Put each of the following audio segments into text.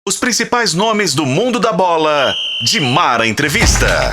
Os principais nomes do mundo da bola, de Mara Entrevista.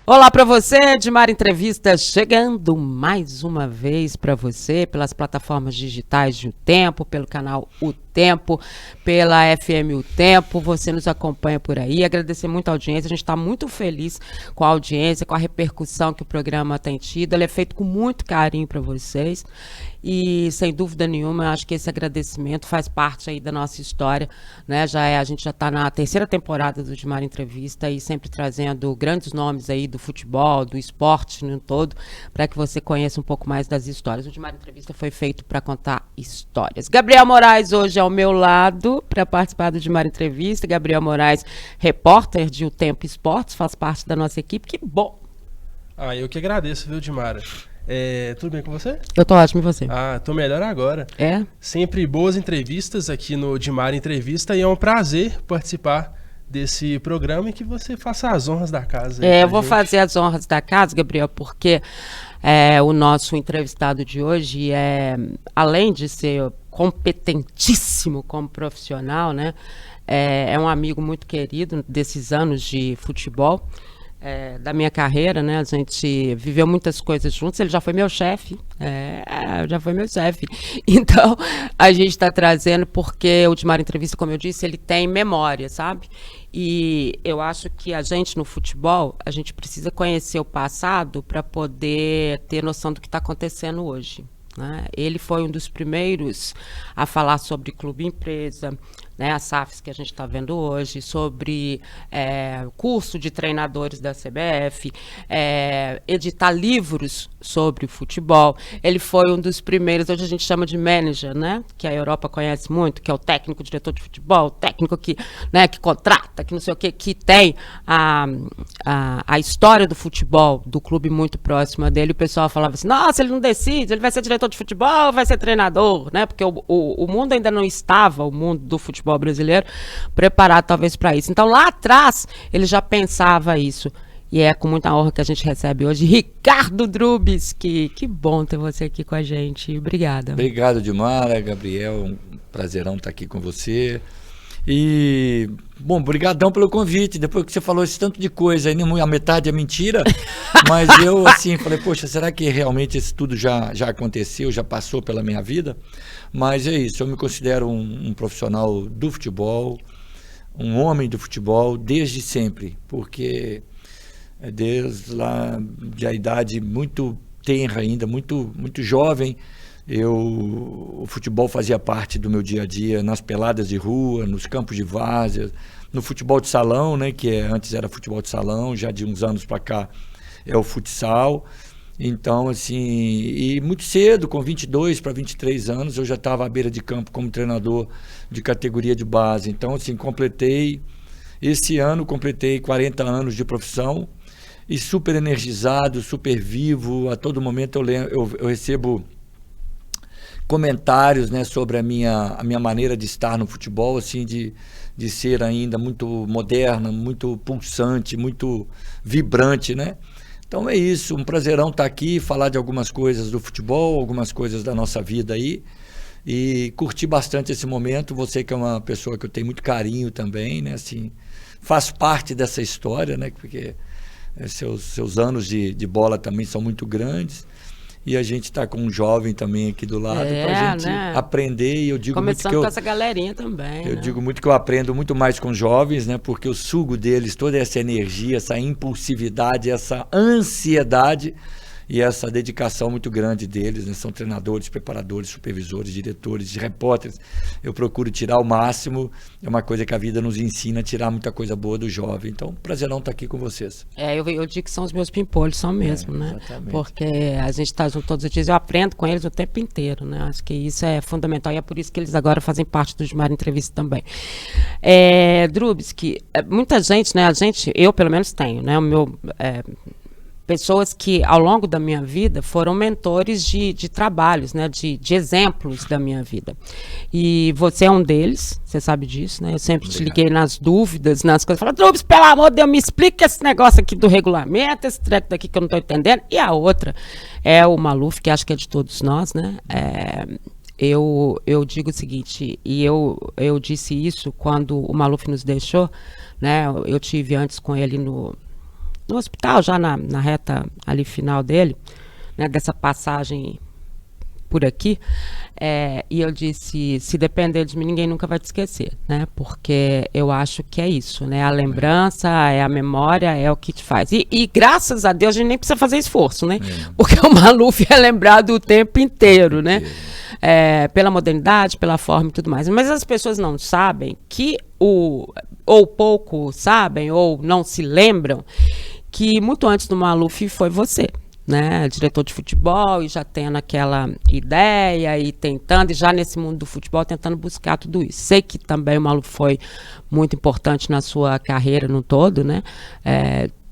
Olá para você, de Mara Entrevista, chegando mais uma vez para você pelas plataformas digitais de O Tempo, pelo canal O Tempo, pela FM O Tempo, você nos acompanha por aí. Agradecer muito a audiência, a gente está muito feliz com a audiência, com a repercussão que o programa tem tido. Ele é feito com muito carinho para vocês e, sem dúvida nenhuma, eu acho que esse agradecimento faz parte aí da nossa história, né? A gente já está na terceira temporada do De Mara Entrevista e sempre trazendo grandes nomes aí do futebol, do esporte no todo, para que você conheça um pouco mais das histórias. O De Mara Entrevista foi feito para contar histórias. Gabriel Moraes hoje ao meu lado para participar do De Mara Entrevista. Gabriel Moraes, repórter de O Tempo Esportes, faz parte da nossa equipe. Que bom! Eu que agradeço, viu, Dimara? Tudo bem com você? Eu tô ótimo, e você? Tô melhor agora. É? Sempre boas entrevistas aqui no Dimara Entrevista e é um prazer participar desse programa e que você faça as honras da casa. Eu vou fazer as honras da casa, Gabriel, porque o nosso entrevistado de hoje além de ser competentíssimo como profissional, né, é um amigo muito querido desses anos de futebol, da minha carreira, né? A gente viveu muitas coisas juntos. Ele já foi meu chefe, Então, a gente está trazendo porque o De Mara Entrevista, como eu disse, ele tem memória, sabe? E eu acho que a gente no futebol, a gente precisa conhecer o passado para poder ter noção do que está acontecendo hoje, né? Ele foi um dos primeiros a falar sobre clube-empresa, né, as SAFs que a gente está vendo hoje, sobre curso de treinadores da CBF, editar livros sobre o futebol. Ele foi um dos primeiros, hoje a gente chama de manager, né, que a Europa conhece muito, que é o técnico, diretor de futebol, o técnico que, né, que contrata, que não sei o quê, que tem a história do futebol, do clube muito próxima dele. O pessoal falava assim, nossa, ele não decide, ele vai ser diretor de futebol ou vai ser treinador, né, porque o mundo ainda não estava, o mundo do futebol brasileiro, preparado talvez para isso. Então lá atrás ele já pensava isso. E é com muita honra que a gente recebe hoje Ricardo Drubis. Que bom ter você aqui com a gente. Obrigada. Obrigado, Dimara, Gabriel. Um prazerão estar aqui com você. E, bom, brigadão pelo convite. Depois que você falou esse tanto de coisa, aí a metade é mentira, mas eu, assim, falei, poxa, será que realmente isso tudo já aconteceu, já passou pela minha vida? Mas é isso, eu me considero um profissional do futebol, um homem do futebol desde sempre, porque desde lá de a idade muito tenra ainda, muito, muito jovem, o futebol fazia parte do meu dia a dia, nas peladas de rua, nos campos de várzea, no futebol de salão, né, que antes era futebol de salão, já de uns anos para cá é o futsal. Então, assim, e muito cedo, com 22 para 23 anos, eu já estava à beira de campo como treinador de categoria de base. Então, assim, esse ano completei 40 anos de profissão e super energizado, super vivo. A todo momento eu recebo comentários, né, sobre a minha maneira de estar no futebol, assim, de ser ainda muito moderna, muito pulsante, muito vibrante, né? Então é isso, um prazerão estar aqui, falar de algumas coisas do futebol, algumas coisas da nossa vida aí, e curtir bastante esse momento. Você que é uma pessoa que eu tenho muito carinho também, né, assim, faz parte dessa história, né, porque seus anos de bola também são muito grandes, e a gente está com um jovem também aqui do lado para a gente, né, aprender. E eu digo começando muito que com essa galerinha também. Eu digo muito que eu aprendo muito mais com jovens, né? Porque eu sugo deles toda essa energia, essa impulsividade, essa ansiedade e essa dedicação muito grande deles, né? São treinadores, preparadores, supervisores, diretores, repórteres. Eu procuro tirar o máximo. É uma coisa que a vida nos ensina a tirar muita coisa boa do jovem. Então, prazerão estar aqui com vocês. Eu digo que são os meus pimpolhos, são mesmo, né? Exatamente. Porque a gente está junto todos os dias, eu aprendo com eles o tempo inteiro, né? Acho que isso é fundamental e é por isso que eles agora fazem parte do De Mara Entrevista também. Drubis, que muita gente, né? Eu pelo menos tenho, né? O meu pessoas que, ao longo da minha vida, foram mentores de trabalhos, né? De exemplos da minha vida. E você é um deles, você sabe disso, né? Eu sempre te liguei nas dúvidas, nas coisas. Falei, Drubs, pelo amor de Deus, me explica esse negócio aqui do regulamento, esse treco daqui que eu não estou entendendo. E a outra é o Maluf, que acho que é de todos nós, né? Eu digo o seguinte, e eu disse isso quando o Maluf nos deixou, né? Eu tive antes com ele no hospital, já na reta ali final dele, né, dessa passagem por aqui, e eu disse, se depender de mim, ninguém nunca vai te esquecer, né, porque eu acho que é isso, né, a lembrança, é a memória, é o que te faz. E graças a Deus, a gente nem precisa fazer esforço, né, porque o Maluf é lembrado o tempo inteiro, né, pela modernidade, pela forma e tudo mais. Mas as pessoas não sabem que ou pouco sabem, ou não se lembram, que muito antes do Maluf foi você, né, diretor de futebol, e já tendo aquela ideia, e tentando, e já nesse mundo do futebol, tentando buscar tudo isso. Sei que também o Maluf foi muito importante na sua carreira no todo, né,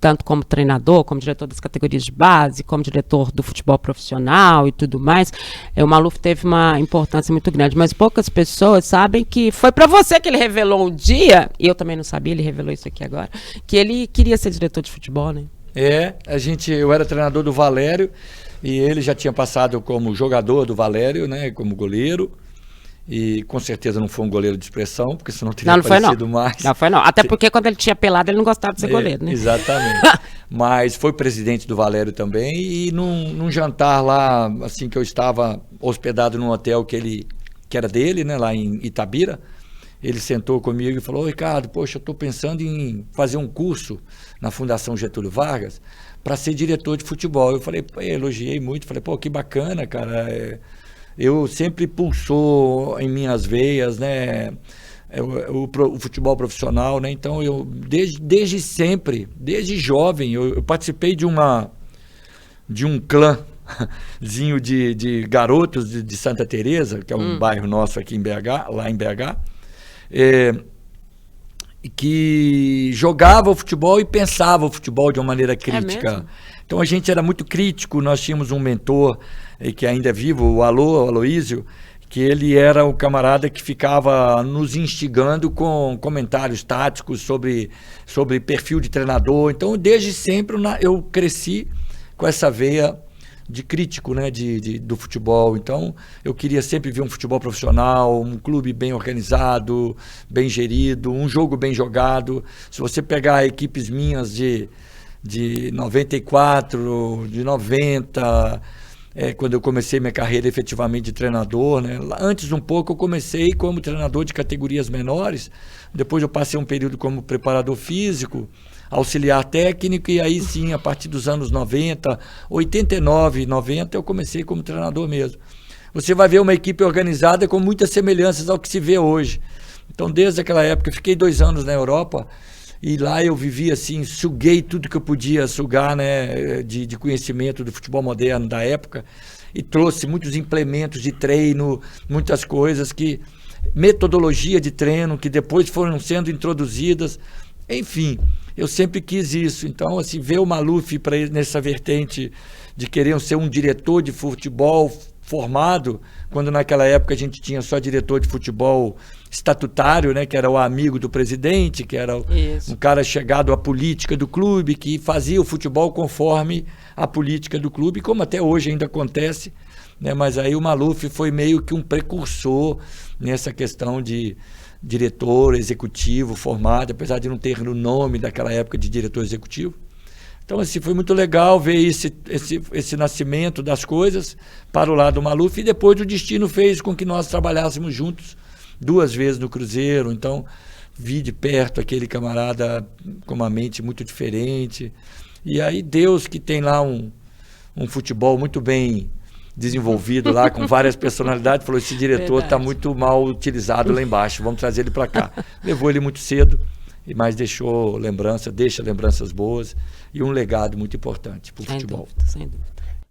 tanto como treinador, como diretor das categorias de base, como diretor do futebol profissional e tudo mais. O Maluf teve uma importância muito grande, mas poucas pessoas sabem que foi para você que ele revelou um dia, e eu também não sabia, ele revelou isso aqui agora, que ele queria ser diretor de futebol, né? Eu era treinador do Valério, e ele já tinha passado como jogador do Valério, né, como goleiro. E com certeza não foi um goleiro de expressão, porque senão teria aparecido mais. Não foi não. Até porque quando ele tinha pelado, ele não gostava de ser goleiro, né? Exatamente. Mas foi presidente do Valério também, e num jantar lá, assim, que eu estava hospedado num hotel que era dele, né, lá em Itabira, ele sentou comigo e falou, Ricardo, poxa, eu estou pensando em fazer um curso na Fundação Getúlio Vargas para ser diretor de futebol. Eu falei, elogiei muito, falei, que bacana, cara, eu sempre pulsou em minhas veias, né, o futebol profissional, né, então eu, desde sempre, desde jovem, eu participei de um clãzinho de garotos de Santa Teresa, que é um bairro nosso aqui em BH, lá em BH, que jogava o futebol e pensava o futebol de uma maneira crítica. Então a gente era muito crítico, nós tínhamos um mentor que ainda é vivo, o Aloísio, que ele era um camarada que ficava nos instigando com comentários táticos sobre perfil de treinador. Então desde sempre eu cresci com essa veia de crítico, né, do futebol. Então eu queria sempre ver um futebol profissional, um clube bem organizado, bem gerido, um jogo bem jogado. Se você pegar equipes minhas de 94, de 90, quando eu comecei minha carreira efetivamente de treinador, né? Antes um pouco eu comecei como treinador de categorias menores, depois eu passei um período como preparador físico, auxiliar técnico, e aí sim, a partir dos anos 90, 89, 90, eu comecei como treinador mesmo. Você vai ver uma equipe organizada com muitas semelhanças ao que se vê hoje. Então, desde aquela época, eu fiquei 2 anos na Europa, e lá eu vivi assim, suguei tudo que eu podia sugar, né, de conhecimento do futebol moderno da época, e trouxe muitos implementos de treino, muitas coisas metodologia de treino que depois foram sendo introduzidas. Enfim, eu sempre quis isso. Então, assim, ver o Maluf nessa vertente de querer ser um diretor de futebol formado, quando naquela época a gente tinha só diretor de futebol estatutário, né, que era o amigo do presidente, que era um cara chegado à política do clube, que fazia o futebol conforme a política do clube, como até hoje ainda acontece, né, mas aí o Maluf foi meio que um precursor nessa questão de diretor executivo formado, apesar de não ter o nome daquela época de diretor executivo. Então, assim, foi muito legal ver esse nascimento das coisas para o lado do Maluf, e depois o destino fez com que nós trabalhássemos juntos 2 vezes no Cruzeiro. Então, vi de perto aquele camarada com uma mente muito diferente. E aí Deus, que tem lá um futebol muito bem desenvolvido lá, com várias personalidades, falou, esse diretor está muito mal utilizado lá embaixo, vamos trazer ele para cá. Levou ele muito cedo, mas deixa lembranças boas e um legado muito importante para o futebol. Sem dúvida.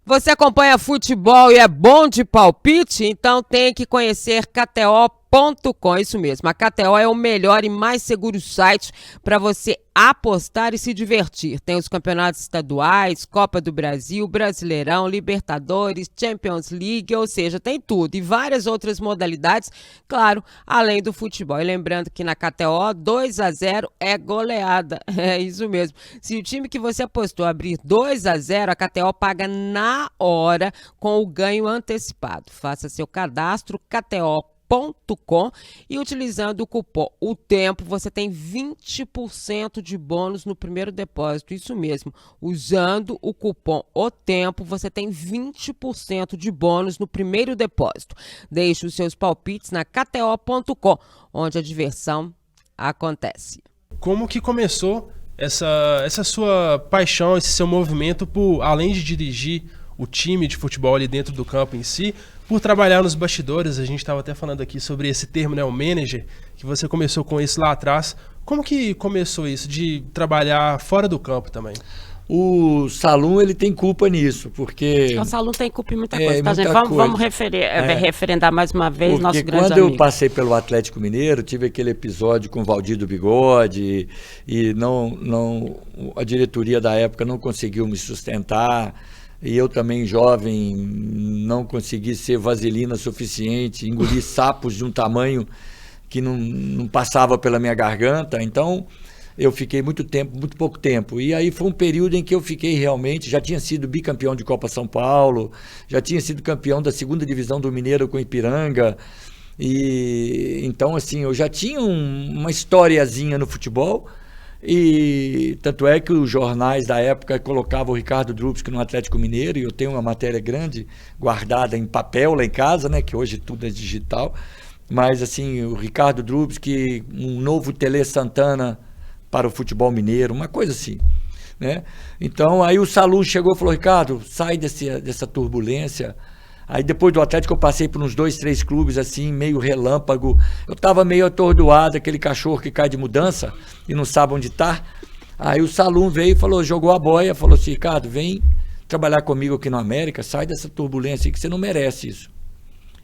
Você acompanha futebol e é bom de palpite? Então tem que conhecer KTO.com. KTO.com, isso mesmo. A KTO é o melhor e mais seguro site para você apostar e se divertir. Tem os campeonatos estaduais, Copa do Brasil, Brasileirão, Libertadores, Champions League, ou seja, tem tudo. E várias outras modalidades, claro, além do futebol. E lembrando que na KTO, 2-0 é goleada. É isso mesmo. Se o time que você apostou abrir 2-0, a KTO paga na hora com o ganho antecipado. Faça seu cadastro, KTO.com, e utilizando o cupom O Tempo, você tem 20% de bônus no primeiro depósito. Isso mesmo, usando o cupom O Tempo, você tem 20% de bônus no primeiro depósito. Deixe os seus palpites na KTO.com, onde a diversão acontece. Como que começou essa sua paixão, esse seu movimento por, além de dirigir o time de futebol ali dentro do campo em si, por trabalhar nos bastidores? A gente estava até falando aqui sobre esse termo, né, o manager, que você começou com isso lá atrás. Como que começou isso, de trabalhar fora do campo também? O Salum, ele tem culpa nisso, porque... O Salum tem culpa em muita coisa, tá, muita gente? Vamos referendar mais uma vez porque nosso grande quando amigo. eu passei pelo Atlético Mineiro, tive aquele episódio com o Valdir do Bigode, e a diretoria da época não conseguiu me sustentar, e eu também, jovem, não consegui ser vaselina suficiente, engoli sapos de um tamanho que não passava pela minha garganta. Então eu fiquei muito pouco tempo, e aí foi um período em que eu fiquei realmente, já tinha sido bicampeão de Copa São Paulo, já tinha sido campeão da 2ª divisão do Mineiro com o Ipiranga, e então assim, eu já tinha uma historiazinha no futebol. E tanto é que os jornais da época colocavam o Ricardo Drubsky no Atlético Mineiro, e eu tenho uma matéria grande guardada em papel lá em casa, né, que hoje tudo é digital, mas assim, o Ricardo Drubsky, um novo Tele Santana para o futebol mineiro, uma coisa assim, né? Então aí o Salum chegou e falou: Ricardo, sai dessa turbulência. Aí depois do Atlético eu passei por uns 2, 3 clubes assim, meio relâmpago. Eu estava meio atordoado, aquele cachorro que cai de mudança e não sabe onde está. Aí o Salum veio e falou, jogou a boia, falou assim: Ricardo, vem trabalhar comigo aqui no América, sai dessa turbulência aí que você não merece isso.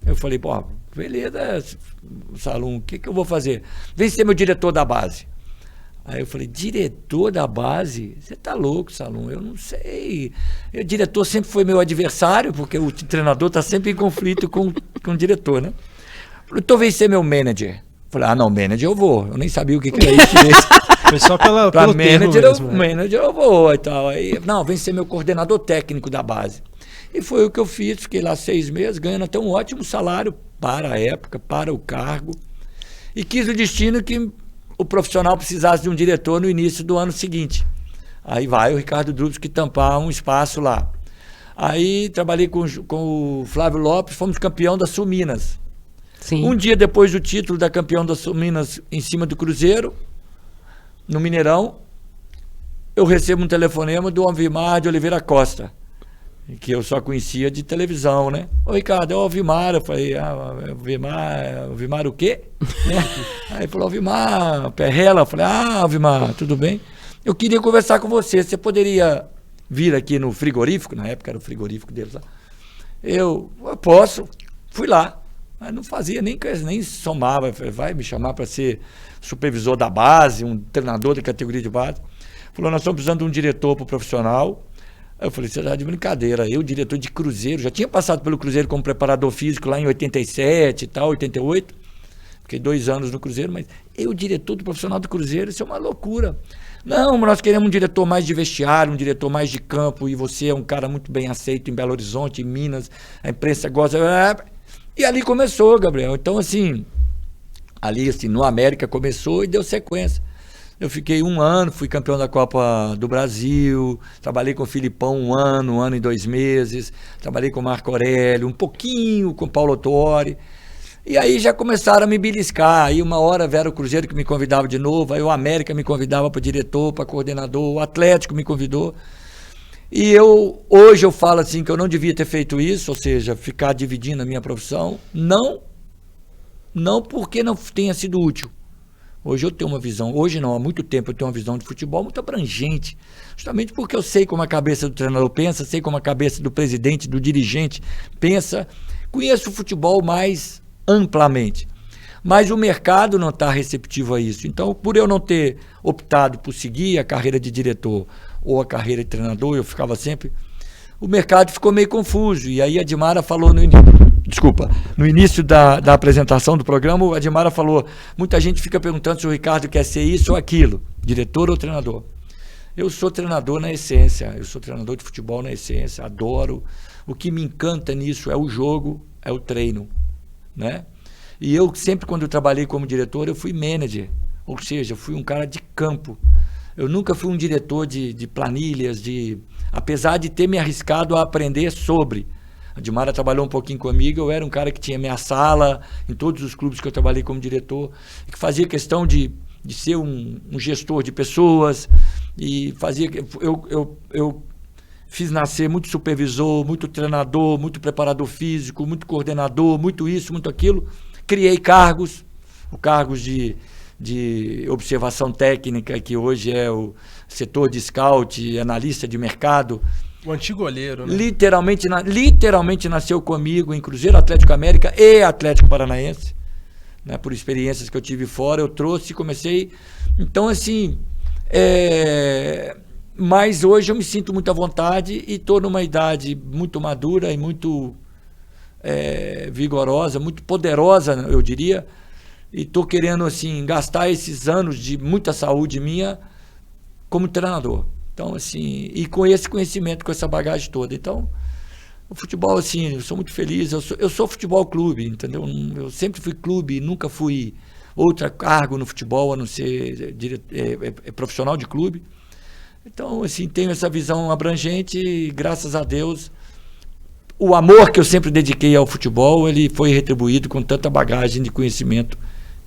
Eu falei: pô, beleza, Salum, o que eu vou fazer? Vem ser meu diretor da base. Aí eu falei: diretor da base? Você tá louco, Salum, eu não sei. O diretor sempre foi meu adversário, porque o treinador tá sempre em conflito com o diretor, né? Eu falei: então vem ser meu manager. Eu falei: ah, não, manager eu vou. Eu nem sabia o que era isso. Foi só pelo manager, mesmo, né? Manager eu vou e tal. Aí, não, vem ser meu coordenador técnico da base. E foi o que eu fiz, fiquei lá 6 meses, ganhando até um ótimo salário para a época, para o cargo. E quis o destino que o profissional precisasse de um diretor no início do ano seguinte. Aí vai o Ricardo Drubsky tampar um espaço lá. Aí trabalhei com o Flávio Lopes, fomos campeão da Sul Minas. Sim. Um dia depois do título da campeão da Sul Minas, em cima do Cruzeiro, no Mineirão, eu recebo um telefonema do Alvimar de Oliveira Costa, que eu só conhecia de televisão, né? Ô, Ricardo, é o Alvimar. Eu falei: Alvimar o quê? Aí ele falou: Alvimar Perrella. Eu falei: ah, Alvimar, tudo bem? Eu queria conversar com você. Você poderia vir aqui no frigorífico? Na época era o frigorífico deles lá. Eu posso. Fui lá. Mas não fazia nem somava. Eu falei: vai me chamar para ser supervisor da base, um treinador da categoria de base. Falou: nós estamos precisando de um diretor para o profissional. Eu falei: você está de brincadeira. Eu, diretor de Cruzeiro, já tinha passado pelo Cruzeiro como preparador físico lá em 87 e tal, 88. Fiquei 2 anos no Cruzeiro, mas eu, diretor do profissional do Cruzeiro, isso é uma loucura. Não, nós queremos um diretor mais de vestiário, um diretor mais de campo, e você é um cara muito bem aceito em Belo Horizonte, em Minas, a imprensa gosta. E ali começou, Gabriel. Então, assim, ali assim, no América começou e deu sequência. Eu fiquei 1 ano, fui campeão da Copa do Brasil, trabalhei com o Filipão 1 ano e 2 meses, trabalhei com o Marco Aurélio, um pouquinho com o Paulo Autuori, e aí já começaram a me beliscar. Aí uma hora era o Cruzeiro que me convidava de novo, aí o América me convidava para diretor, para coordenador, o Atlético me convidou. E hoje eu falo assim que eu não devia ter feito isso, ou seja, ficar dividindo a minha profissão, não porque não tenha sido útil. Hoje eu tenho uma visão, hoje não, há muito tempo eu tenho uma visão de futebol muito abrangente, justamente porque eu sei como a cabeça do treinador pensa, sei como a cabeça do presidente, do dirigente pensa, conheço o futebol mais amplamente. Mas o mercado não está receptivo a isso. Então, por eu não ter optado por seguir a carreira de diretor ou a carreira de treinador, eu ficava sempre... O mercado ficou meio confuso. E aí a Admara falou no início da apresentação do programa, a Admara falou, muita gente fica perguntando se o Ricardo quer ser isso ou aquilo, diretor ou treinador. Eu sou treinador na essência, eu sou treinador de futebol na essência, adoro. O que me encanta nisso é o jogo, é o treino, né? E eu sempre, quando eu trabalhei como diretor, eu fui manager, ou seja, eu fui um cara de campo. Eu nunca fui um diretor de planilhas, apesar de ter me arriscado a aprender sobre. A Admara trabalhou um pouquinho comigo, eu era um cara que tinha minha sala em todos os clubes que eu trabalhei como diretor, que fazia questão de ser um gestor de pessoas, e fazia... Eu fiz nascer muito supervisor, muito treinador, muito preparador físico, muito coordenador, muito isso, muito aquilo. Criei cargos de observação técnica, que hoje é o setor de scout, analista de mercado. O antigo olheiro, né? Literalmente nasceu comigo em Cruzeiro, Atlético América e Atlético Paranaense, né? Por experiências que eu tive fora, eu trouxe e comecei. Então, assim, mas hoje eu me sinto muito à vontade e estou numa idade muito madura e muito vigorosa, muito poderosa, eu diria, e estou querendo, assim, gastar esses anos de muita saúde minha como treinador. Então, assim, e com esse conhecimento, com essa bagagem toda. Então, o futebol, assim, eu sou muito feliz. Eu sou futebol clube, entendeu? Eu sempre fui clube, nunca fui outro cargo no futebol, a não ser profissional de clube. Então, assim, tenho essa visão abrangente e, graças a Deus, o amor que eu sempre dediquei ao futebol, ele foi retribuído com tanta bagagem de conhecimento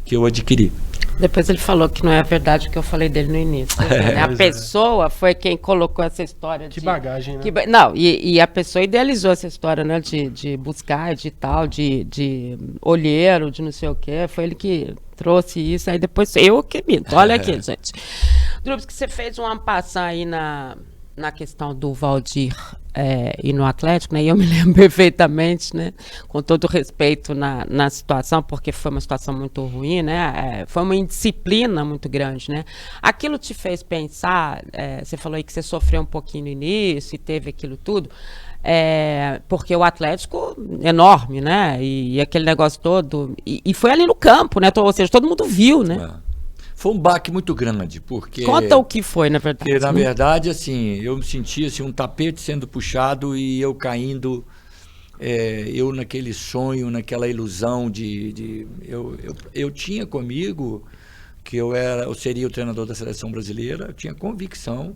que eu adquiri. Depois ele falou que não é a verdade o que eu falei dele no início. Né? A pessoa foi quem colocou essa história. Que bagagem, né? Não, e a pessoa idealizou essa história, né? De buscar, de tal, de olheiro, de não sei o quê. Foi ele que trouxe isso, aí depois eu que minto. Olha aqui, gente. Drubs, que você fez um ampassar aí na questão do Valdir e no Atlético, né? E eu me lembro perfeitamente, né? Com todo o respeito na situação, porque foi uma situação muito ruim, né? Foi uma indisciplina muito grande, né? Aquilo te fez pensar, você falou aí que você sofreu um pouquinho no início e teve aquilo tudo, porque o Atlético enorme, né? E aquele negócio todo, e foi ali no campo, né? Ou seja, todo mundo viu, né? Foi um baque muito grande, porque... Conta o que foi, na verdade. Porque, na verdade, assim, eu me senti assim, um tapete sendo puxado e eu caindo, eu naquele sonho, naquela ilusão eu tinha comigo que eu seria o treinador da seleção brasileira, eu tinha convicção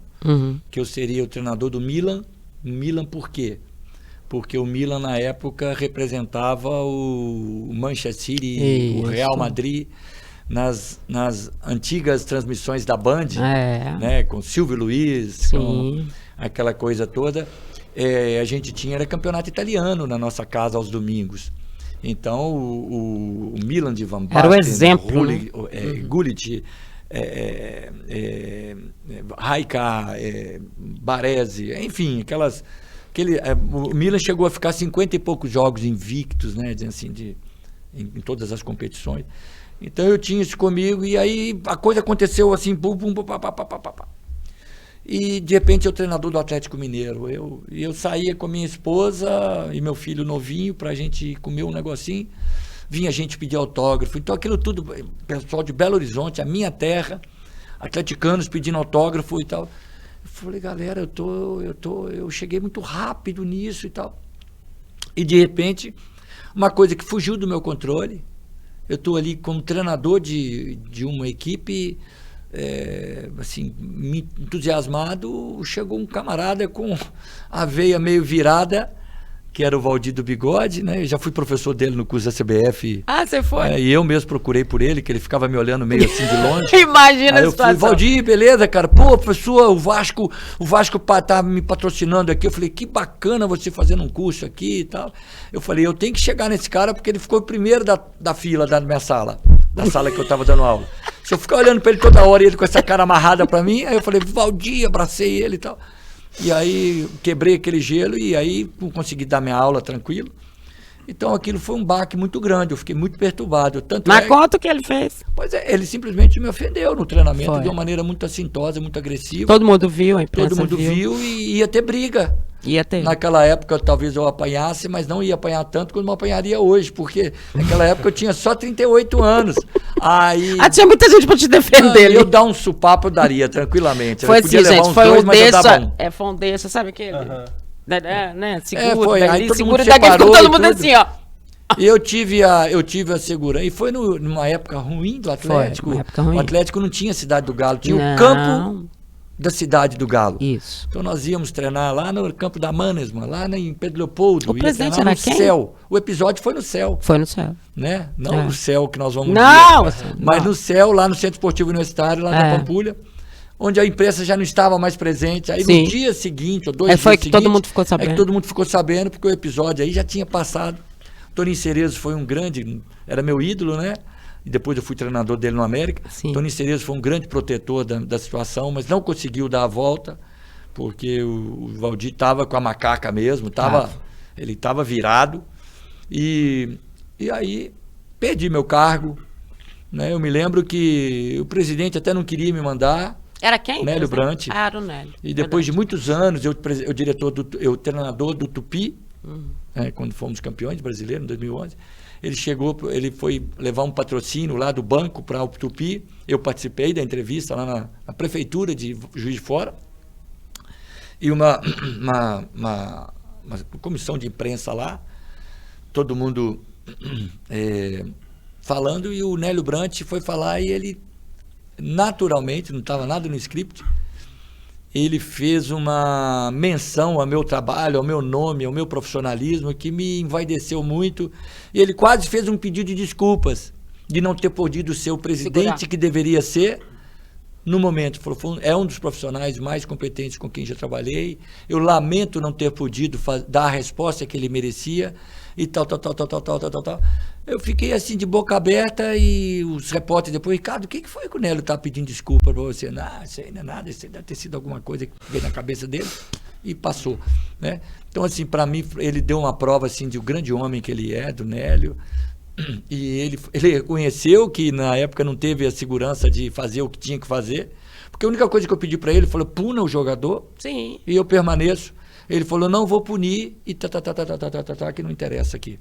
que eu seria o treinador do Milan. Milan por quê? Porque o Milan, na época, representava o Manchester City, o Real Madrid... Nas antigas transmissões da Band, né, com Silvio Luiz, com aquela coisa toda, a gente era campeonato italiano na nossa casa aos domingos. Então, o Milan de Van Basten, era o exemplo, Gullit, Raika, Baresi, enfim, o Milan chegou a ficar 50 e poucos jogos invictos, né, assim, em todas as competições. Então eu tinha isso comigo e aí a coisa aconteceu assim, e de repente eu treinador do Atlético Mineiro, eu saía com a minha esposa e meu filho novinho pra gente comer um negocinho, vinha gente pedir autógrafo, então aquilo tudo, pessoal de Belo Horizonte, a minha terra, atleticanos pedindo autógrafo e tal. Eu falei, galera, eu cheguei muito rápido nisso e tal. E de repente, uma coisa que fugiu do meu controle, eu estou ali como treinador de uma equipe, assim, entusiasmado, chegou um camarada com a veia meio virada, que era o Valdir do Bigode, né? Eu já fui professor dele no curso da CBF. Ah, você foi? E eu mesmo procurei por ele, que ele ficava me olhando meio assim de longe. Imagina aí a situação. Eu falei, Valdir, beleza, cara? Pô, professor, o Vasco tá me patrocinando aqui. Eu falei, que bacana você fazendo um curso aqui e tal. Eu falei, eu tenho que chegar nesse cara, porque ele ficou o primeiro da fila da minha sala, da sala que eu tava dando aula. Se eu ficar olhando pra ele toda hora e ele com essa cara amarrada pra mim, aí eu falei, Valdir, abracei ele e tal. E aí quebrei aquele gelo e aí consegui dar minha aula tranquilo. Então aquilo foi um baque muito grande, eu fiquei muito perturbado. Tanto Mas quanto que ele fez? Pois é, ele simplesmente me ofendeu no treinamento Foi. de uma maneira muito assintosa, muito agressiva. Todo mundo viu, a imprensa Todo mundo viu e ia ter briga. Ia ter. Naquela época talvez eu apanhasse, mas não ia apanhar tanto como eu apanharia hoje, porque naquela época eu tinha só 38 anos. Aí Tinha muita gente pra te defender ali. eu dar um supapo eu daria tranquilamente. Foi Eu podia assim, levar gente, uns foi dois, um mas eu dava um. foi um desse, sabe aquele? Né? É, Segura, foi. Aí todo segura mundo daqui, ficou separou todo e mundo tudo. assim, ó. E eu tive a segurança. E foi numa época ruim do Atlético. uma época ruim. O Atlético não tinha Cidade do Galo, tinha Não. o campo da Cidade do Galo. Isso. Então nós íamos treinar lá no campo da Manesma, lá em Pedro Leopoldo. O ia presidente treinar era no quem? céu. O episódio foi no céu, Foi no céu. né? Não É. no céu que nós vamos Não, ver, assim, mas não. no céu, lá no Centro Esportivo Universitário, lá na Pampulha, onde a imprensa já não estava mais presente. Aí Sim. no dia seguinte, ou 2 dias Foi que todo seguintes, mundo ficou É sabendo. que todo mundo ficou sabendo, porque o episódio aí já tinha passado. Toninho Cerezo foi um grande, era meu ídolo, né? E depois eu fui treinador dele no América. Sim. Toninho Cerezo foi um grande protetor da situação, mas não conseguiu dar a volta, porque o Valdir estava com a macaca mesmo, ele estava virado. E aí perdi meu cargo, né? Eu me lembro que o presidente até não queria me mandar, Era quem? Nélio presidente? Brant. Era o Nélio. e depois de Verdade. muitos anos, eu treinador do Tupi, quando fomos campeões brasileiros, em 2011, ele foi levar um patrocínio lá do banco para o Tupi, eu participei da entrevista lá na prefeitura de Juiz de Fora, e uma comissão de imprensa lá, todo mundo falando, e o Nélio Brant foi falar e ele, naturalmente, não estava nada no script, ele fez uma menção ao meu trabalho, ao meu nome, ao meu profissionalismo, que me envaideceu muito. E ele quase fez um pedido de desculpas de não ter podido ser o presidente Segurar. que deveria ser no momento. Falou, é um dos profissionais mais competentes com quem já trabalhei. Eu lamento não ter podido dar a resposta que ele merecia e tal. Eu fiquei assim de boca aberta e os repórteres depois, Ricardo, o que foi que o Nélio está pedindo desculpa para você? Não, isso aí não é nada, isso aí deve ter sido alguma coisa que veio na cabeça dele e passou, né? Então, assim, para mim, ele deu uma prova assim de um grande homem que ele é, do Nélio, e ele reconheceu que na época não teve a segurança de fazer o que tinha que fazer, porque a única coisa que eu pedi para ele, falou, puna o jogador Sim. e eu permaneço. Ele falou, não vou punir e que não interessa aqui.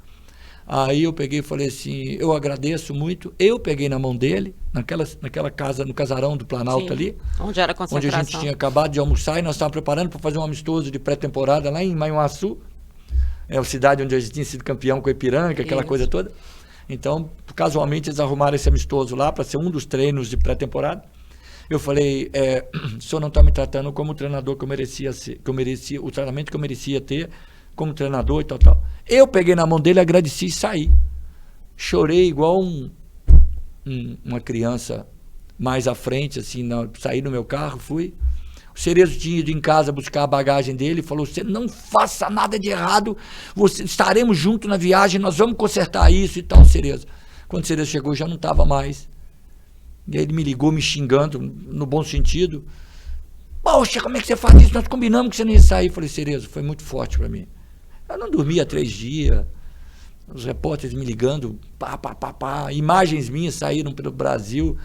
Aí eu peguei e falei assim, eu agradeço muito. Eu peguei na mão dele, naquela casa, no casarão do Planalto. Sim. Ali, Onde era a onde concentração. a gente tinha acabado de almoçar e nós estávamos preparando para fazer um amistoso de pré-temporada lá em Manhuaçu, a cidade onde a gente tinha sido campeão com o Ipiranga, aquela Isso. coisa toda. Então, casualmente, eles arrumaram esse amistoso lá para ser um dos treinos de pré-temporada. Eu falei, o senhor não está me tratando como o treinador que eu merecia ser, o tratamento que eu merecia ter como treinador e tal. Eu peguei na mão dele, agradeci e saí. Chorei igual uma criança mais à frente, assim, saí no meu carro, fui. O Cerezo tinha ido em casa buscar a bagagem dele e falou, você não faça nada de errado, estaremos juntos na viagem, nós vamos consertar isso e tal, Cerezo. Quando o Cerezo chegou, já não estava mais. E aí ele me ligou me xingando, no bom sentido. Poxa, como é que você faz isso? Nós combinamos que você não ia sair. Eu falei, Cerezo, foi muito forte para mim. Eu não dormia 3 dias. Os repórteres me ligando, imagens minhas saíram pelo Brasil,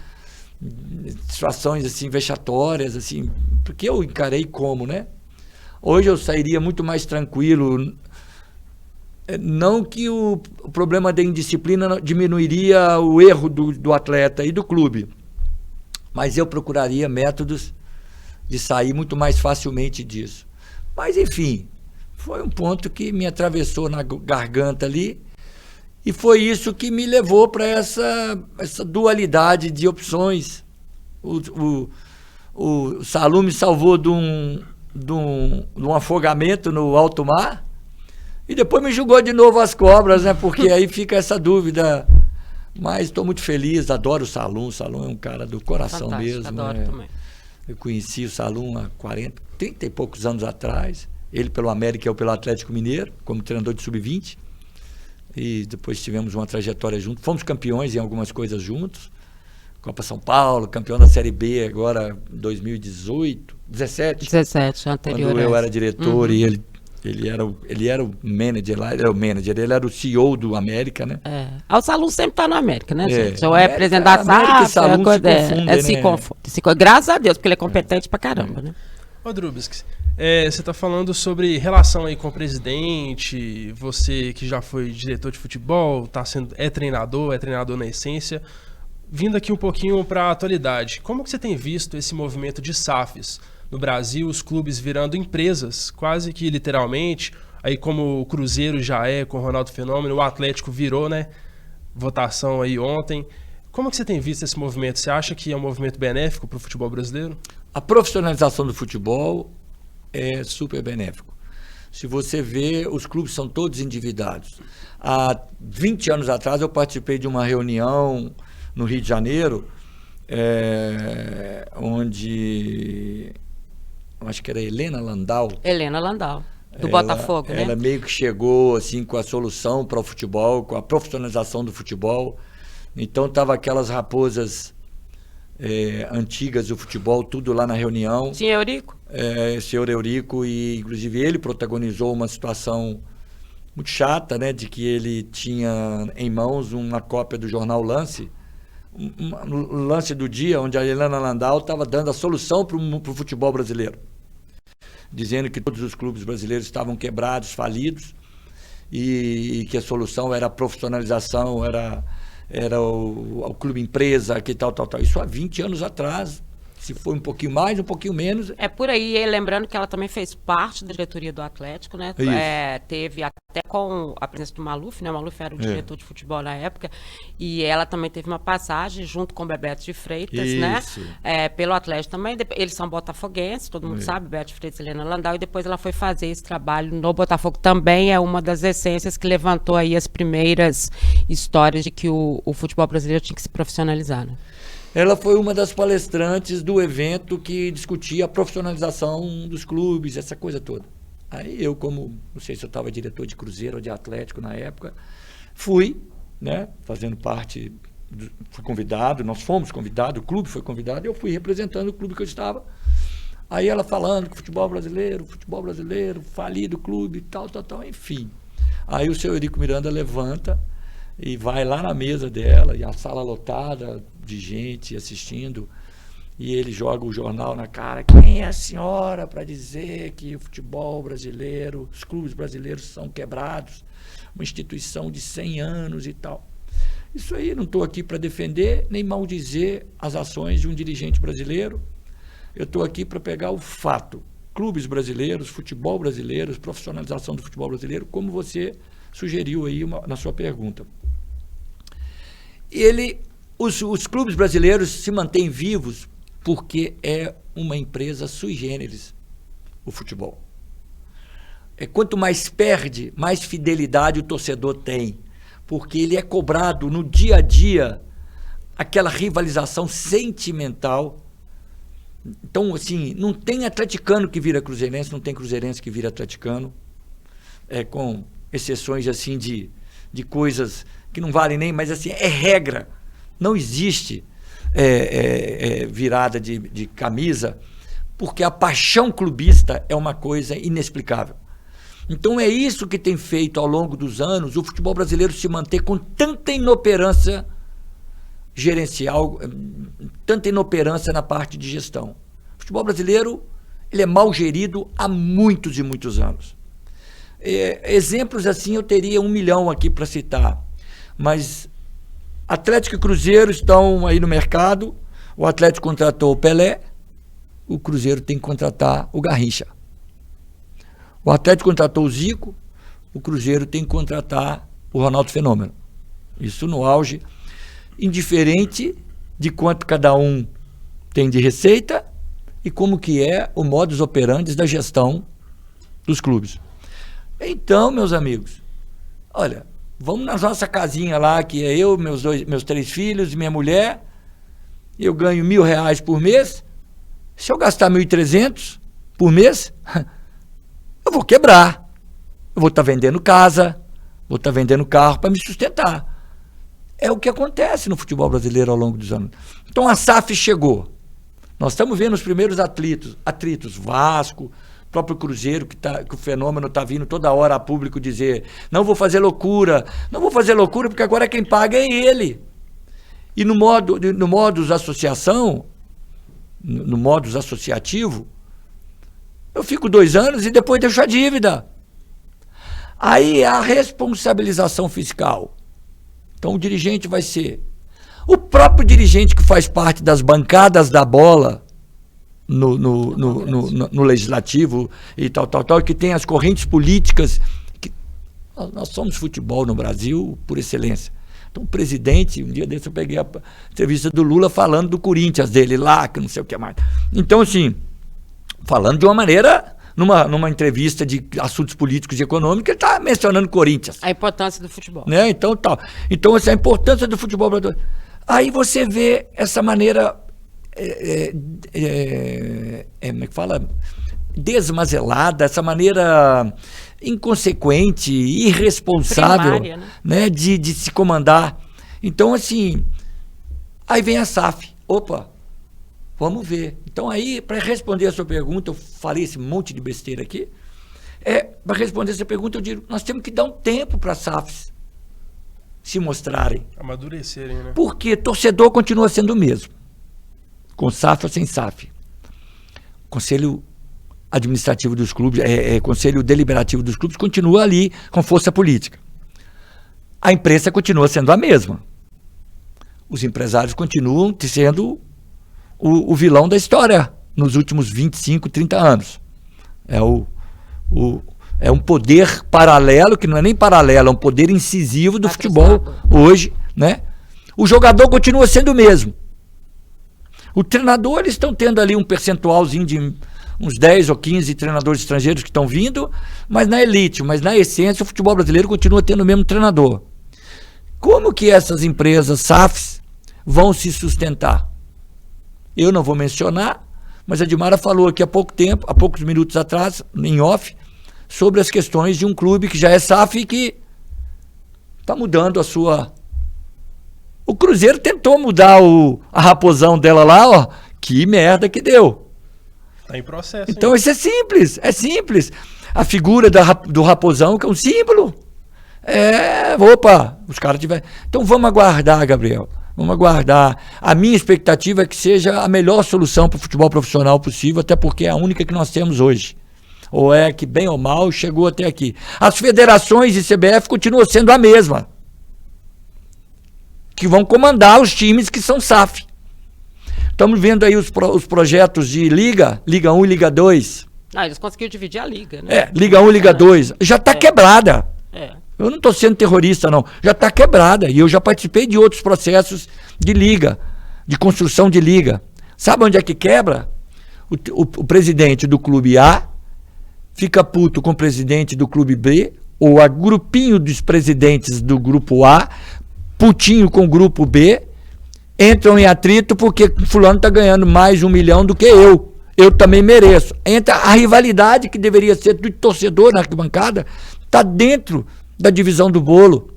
situações assim vexatórias, assim, porque eu encarei como, né? Hoje eu sairia muito mais tranquilo. Não que o problema da indisciplina diminuiria o erro do atleta e do clube, mas eu procuraria métodos de sair muito mais facilmente disso. Mas, enfim, foi um ponto que me atravessou na garganta ali, e foi isso que me levou para essa dualidade de opções. O Salum me salvou de um afogamento no alto mar, e depois me jogou de novo às cobras, né? Porque aí fica essa dúvida. Mas estou muito feliz, adoro o Salum. O Salum é um cara do coração Fantástico, mesmo. adoro né? também. Eu conheci o Salum há 30 e poucos anos atrás. Ele pelo América e eu pelo Atlético Mineiro, como treinador de sub-20. E depois tivemos uma trajetória juntos. Fomos campeões em algumas coisas juntos. Copa São Paulo, campeão da Série B agora em 2017. 17, anterior. Quando eu era diretor e Ele era o manager lá, ele era o CEO do América, né? O Salum sempre tá na América, né, gente? Ou América, presidente da América e SAF, Salum se confundem, graças a Deus, porque ele é competente pra caramba, né? Ô, Drubsky, você está falando sobre relação aí com o presidente, você que já foi diretor de futebol, é treinador na essência. Vindo aqui um pouquinho para a atualidade, como que você tem visto esse movimento de SAFs no Brasil, os clubes virando empresas, quase que literalmente, aí como o Cruzeiro já é com o Ronaldo Fenômeno, o Atlético virou, né? Votação aí ontem. Como que você tem visto esse movimento? Você acha que é um movimento benéfico para o futebol brasileiro? A profissionalização do futebol é super benéfico. Se você vê, os clubes são todos endividados. Há 20 anos atrás eu participei de uma reunião no Rio de Janeiro, onde eu acho que era Helena Landau. Helena Landau, do Botafogo, né? Ela meio que chegou assim com a solução para o futebol, com a profissionalização do futebol. Então tava aquelas raposas antigas do futebol, tudo lá na reunião. Sim, Eurico? Senhor Eurico, e inclusive ele protagonizou uma situação muito chata, né, de que ele tinha em mãos uma cópia do jornal Lance, um lance do dia, onde a Helena Landau estava dando a solução para o futebol brasileiro, dizendo que todos os clubes brasileiros estavam quebrados, falidos, e que a solução era a profissionalização, era o clube empresa, que tal. Isso há 20 anos atrás. Se foi um pouquinho mais, um pouquinho menos. É por aí, lembrando que ela também fez parte da diretoria do Atlético, né? Teve até com a presença do Maluf, né? O Maluf era o diretor de futebol na época, e ela também teve uma passagem junto com o Bebeto de Freitas, né? Pelo Atlético também. Eles são botafoguenses, todo mundo sabe, Bebeto de Freitas e Helena Landau, e depois ela foi fazer esse trabalho no Botafogo. Também é uma das essências que levantou aí as primeiras histórias de que o futebol brasileiro tinha que se profissionalizar, né? Ela foi uma das palestrantes do evento que discutia a profissionalização dos clubes, essa coisa toda. Aí eu, como, não sei se eu estava diretor de Cruzeiro ou de Atlético na época, fui, né, fazendo parte, fui convidado, nós fomos convidados, o clube foi convidado, e eu fui representando o clube que eu estava. Aí ela falando que futebol brasileiro, falido o clube, tal, enfim. Aí o seu Eurico Miranda levanta e vai lá na mesa dela, e a sala lotada de gente assistindo, e ele joga o jornal na cara. Quem é a senhora para dizer que o futebol brasileiro, os clubes brasileiros são quebrados, uma instituição de 100 anos e tal. Isso aí, não estou aqui para defender nem maldizer as ações de um dirigente brasileiro, eu estou aqui para pegar o fato. Clubes brasileiros, futebol brasileiro, profissionalização do futebol brasileiro, como você sugeriu aí na sua pergunta. Os clubes brasileiros se mantêm vivos porque é uma empresa sui generis, o futebol. Quanto mais perde, mais fidelidade o torcedor tem, porque ele é cobrado no dia a dia, aquela rivalização sentimental. Então, assim, não tem atleticano que vira cruzeirense, não tem cruzeirense que vira atleticano, com exceções assim de coisas que não valem nem, mas assim, é regra. Não existe virada de camisa, porque a paixão clubista é uma coisa inexplicável. Então é isso que tem feito ao longo dos anos o futebol brasileiro se manter com tanta inoperância gerencial, tanta inoperância na parte de gestão. O futebol brasileiro, ele é mal gerido há muitos e muitos anos. Exemplos assim eu teria 1 milhão aqui para citar, mas Atlético e Cruzeiro estão aí no mercado. O Atlético contratou o Pelé, o Cruzeiro tem que contratar o Garrincha. O Atlético contratou o Zico, o Cruzeiro tem que contratar o Ronaldo Fenômeno. Isso no auge, indiferente de quanto cada um tem de receita e como que é o modus operandi da gestão dos clubes. Então, meus amigos, olha, vamos na nossa casinha lá, que é eu, meus 3 filhos e minha mulher. Eu ganho R$1.000 por mês. Se eu gastar 1.300 por mês, eu vou quebrar. Eu vou estar vendendo casa, vou estar vendendo carro para me sustentar. É o que acontece no futebol brasileiro ao longo dos anos. Então a SAF chegou. Nós estamos vendo os primeiros atritos. Vasco, próprio Cruzeiro, que o fenômeno está vindo toda hora a público dizer, não vou fazer loucura porque agora quem paga é ele. E no modus associação, no modus associativo, eu fico 2 anos e depois deixo a dívida. Aí a responsabilização fiscal. Então o dirigente vai ser o próprio dirigente que faz parte das bancadas da bola no legislativo e tal, que tem as correntes políticas. Nós somos futebol no Brasil por excelência. Então o presidente, um dia desse eu peguei a entrevista do Lula falando do Corinthians dele lá, que não sei o que mais. Então assim, falando de uma maneira, numa entrevista de assuntos políticos e econômicos, ele está mencionando Corinthians. A importância do futebol. Né? Então, essa é a importância do futebol brasileiro. Aí você vê essa maneira, como é que fala? Desmazelada, essa maneira inconsequente, irresponsável, primária, né? De se comandar. Então, assim, aí vem a SAF. Opa, vamos ver. Então, aí, para responder a sua pergunta, eu falei esse monte de besteira aqui. Para responder essa pergunta, eu digo, nós temos que dar um tempo para as SAFs se mostrarem. Amadurecerem, né? Porque torcedor continua sendo o mesmo. Com SAF ou sem SAF. Conselho administrativo dos clubes, conselho deliberativo dos clubes continua ali com força política. A imprensa continua sendo a mesma. Os empresários continuam sendo o vilão da história nos últimos 25, 30 anos. É um poder paralelo, que não é nem paralelo, é um poder incisivo do futebol hoje, né? O jogador continua sendo o mesmo. O treinador, eles estão tendo ali um percentualzinho de uns 10 ou 15 treinadores estrangeiros que estão vindo, mas na elite, mas na essência, o futebol brasileiro continua tendo o mesmo treinador. Como que essas empresas SAFs vão se sustentar? Eu não vou mencionar, mas a Dimara falou aqui há poucos minutos atrás, em off, sobre as questões de um clube que já é SAF e que está mudando a sua... O Cruzeiro tentou mudar a raposão dela lá, ó, que merda que deu. Tá em processo. Então isso é simples. A figura do raposão, que é um símbolo. Os caras tiveram... Então vamos aguardar, Gabriel. Vamos aguardar. A minha expectativa é que seja a melhor solução para o futebol profissional possível, até porque é a única que nós temos hoje. Ou é que, bem ou mal, chegou até aqui. As federações e CBF continuam sendo a mesma, que vão comandar os times que são SAF. Estamos vendo aí os projetos de Liga 1 e Liga 2. Eles conseguiram dividir a Liga, né? Liga 1 e Liga 2. Já está quebrada. Eu não estou sendo terrorista, não. Já está quebrada. E eu já participei de outros processos de liga, de construção de liga. Sabe onde é que quebra? O presidente do clube A fica puto com o presidente do clube B, ou a grupinho dos presidentes do grupo A, putinho com o grupo B, entram em atrito porque fulano está ganhando mais 1 milhão do que eu. Eu também mereço. Entra a rivalidade que deveria ser do torcedor na arquibancada, está dentro da divisão do bolo.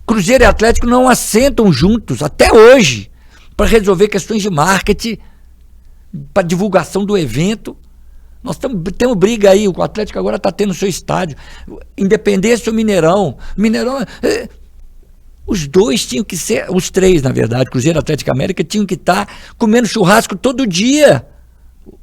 Cruzeiro e Atlético não assentam juntos, até hoje, para resolver questões de marketing, para divulgação do evento. Nós temos briga aí, o Atlético agora está tendo seu estádio. Independência ou Mineirão. Os dois tinham que ser, os três, na verdade, Cruzeiro, Atlético e América, tinham que estar comendo churrasco todo dia.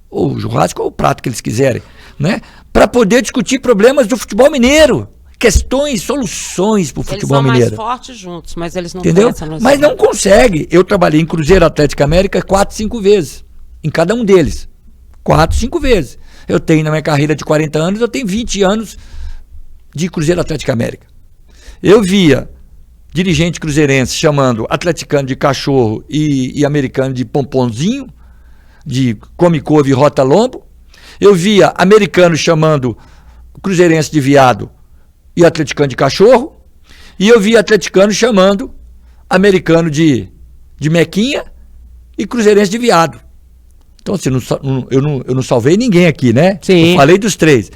Ou churrasco ou o prato que eles quiserem, né? Para poder discutir problemas do futebol mineiro. Questões, soluções para o futebol mineiro. Eles são mais fortes juntos, mas eles não entendeu? Têm essa mas não consegue. Eu trabalhei em Cruzeiro, Atlético e América 4, 5 vezes. Em cada um deles. 4, 5 vezes. Eu tenho, na minha carreira de 40 anos, eu tenho 20 anos de Cruzeiro, Atlético e América. Eu via dirigente cruzeirense chamando atleticano de cachorro e americano de pomponzinho, de come couve e rota lombo. Eu via americano chamando cruzeirense de viado e atleticano de cachorro. E eu via atleticano chamando americano de mequinha e cruzeirense de viado. Então, assim, eu não salvei ninguém aqui, né? Sim. Eu falei dos três.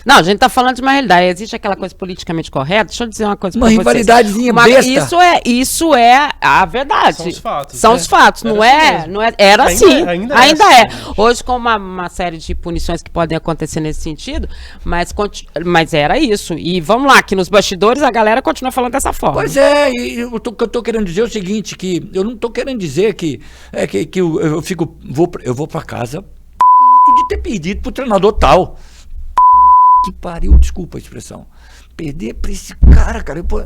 Não, a gente tá falando de uma realidade. Existe aquela coisa politicamente correta. Deixa eu dizer uma coisa Uma pra vocês. rivalidadezinha besta. Isso é a verdade. São os fatos. São os fatos. Era Não assim é, mesmo. não é. Era Ainda assim. é, ainda Ainda é é. assim. Hoje, com uma série de punições que podem acontecer nesse sentido, mas era isso. E vamos lá, que nos bastidores a galera continua falando dessa forma. Pois é, e o que eu tô querendo dizer é o seguinte, que eu não tô querendo dizer que eu vou pra casa de ter perdido pro treinador tal. Que pariu, desculpa a expressão. Perder pra esse cara, pô.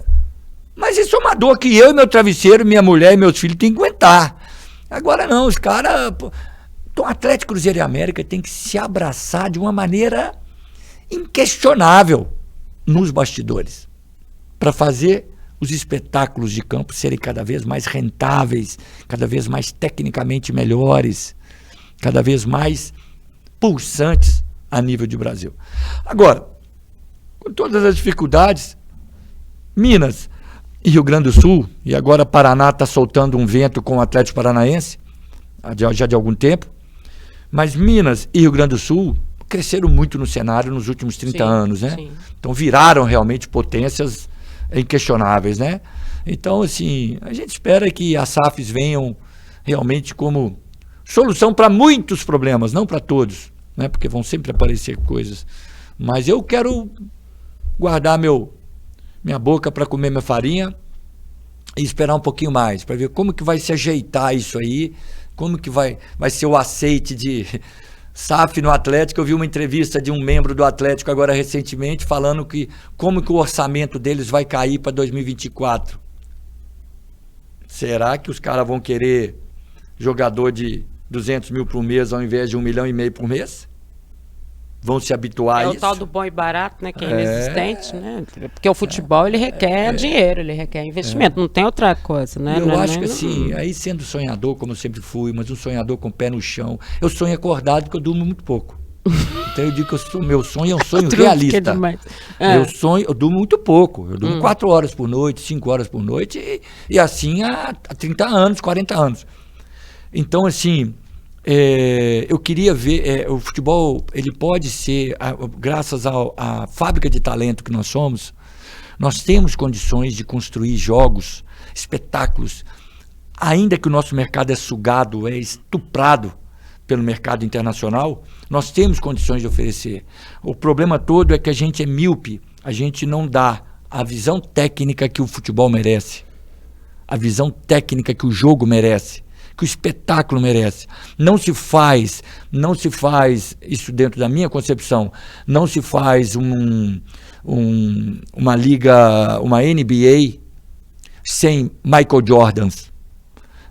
Mas isso é uma dor que eu e meu travesseiro, minha mulher e meus filhos tem que aguentar. Agora não, os caras... Então, Atlético, Cruzeiro e América tem que se abraçar de uma maneira inquestionável nos bastidores, para fazer os espetáculos de campo serem cada vez mais rentáveis, cada vez mais tecnicamente melhores, cada vez mais pulsantes a nível de Brasil. Agora, com todas as dificuldades, Minas e Rio Grande do Sul, e agora Paraná está soltando um vento com o Atlético Paranaense, já de algum tempo, mas Minas e Rio Grande do Sul cresceram muito no cenário nos últimos 30 anos, né? Sim. Então viraram realmente potências inquestionáveis, né? Então, assim, a gente espera que as SAFs venham realmente como solução para muitos problemas, não para todos, né? Porque vão sempre aparecer coisas. Mas eu quero guardar minha boca para comer minha farinha e esperar um pouquinho mais, para ver como que vai se ajeitar isso aí, como que vai ser o aceite de SAF no Atlético. Eu vi uma entrevista de um membro do Atlético agora recentemente falando que como que o orçamento deles vai cair para 2024. Será que os caras vão querer jogador de 200 mil por mês ao invés de 1,5 milhão por mês? Vão se habituar a É isso? o tal do bom e barato, né? Que é inexistente, né? Porque o futebol, ele requer dinheiro, ele requer investimento. Não tem outra coisa, né? Eu acho que assim, aí sendo sonhador, como eu sempre fui, mas um sonhador com o pé no chão, eu sonho acordado porque eu durmo muito pouco. Então eu digo que meu sonho é um sonho realista. Eu durmo muito pouco. Eu durmo 4 horas por noite, 5 horas por noite, e assim há 30 anos, 40 anos. Então, assim, eu queria ver, o futebol, ele pode ser, graças à fábrica de talento que nós somos, nós temos condições de construir jogos, espetáculos, ainda que o nosso mercado é sugado, é estuprado pelo mercado internacional, nós temos condições de oferecer. O problema todo é que a gente é míope, a gente não dá a visão técnica que o futebol merece, a visão técnica que o jogo merece, que o espetáculo merece. Não se faz isso dentro da minha concepção, não se faz uma liga, uma NBA sem Michael Jordans,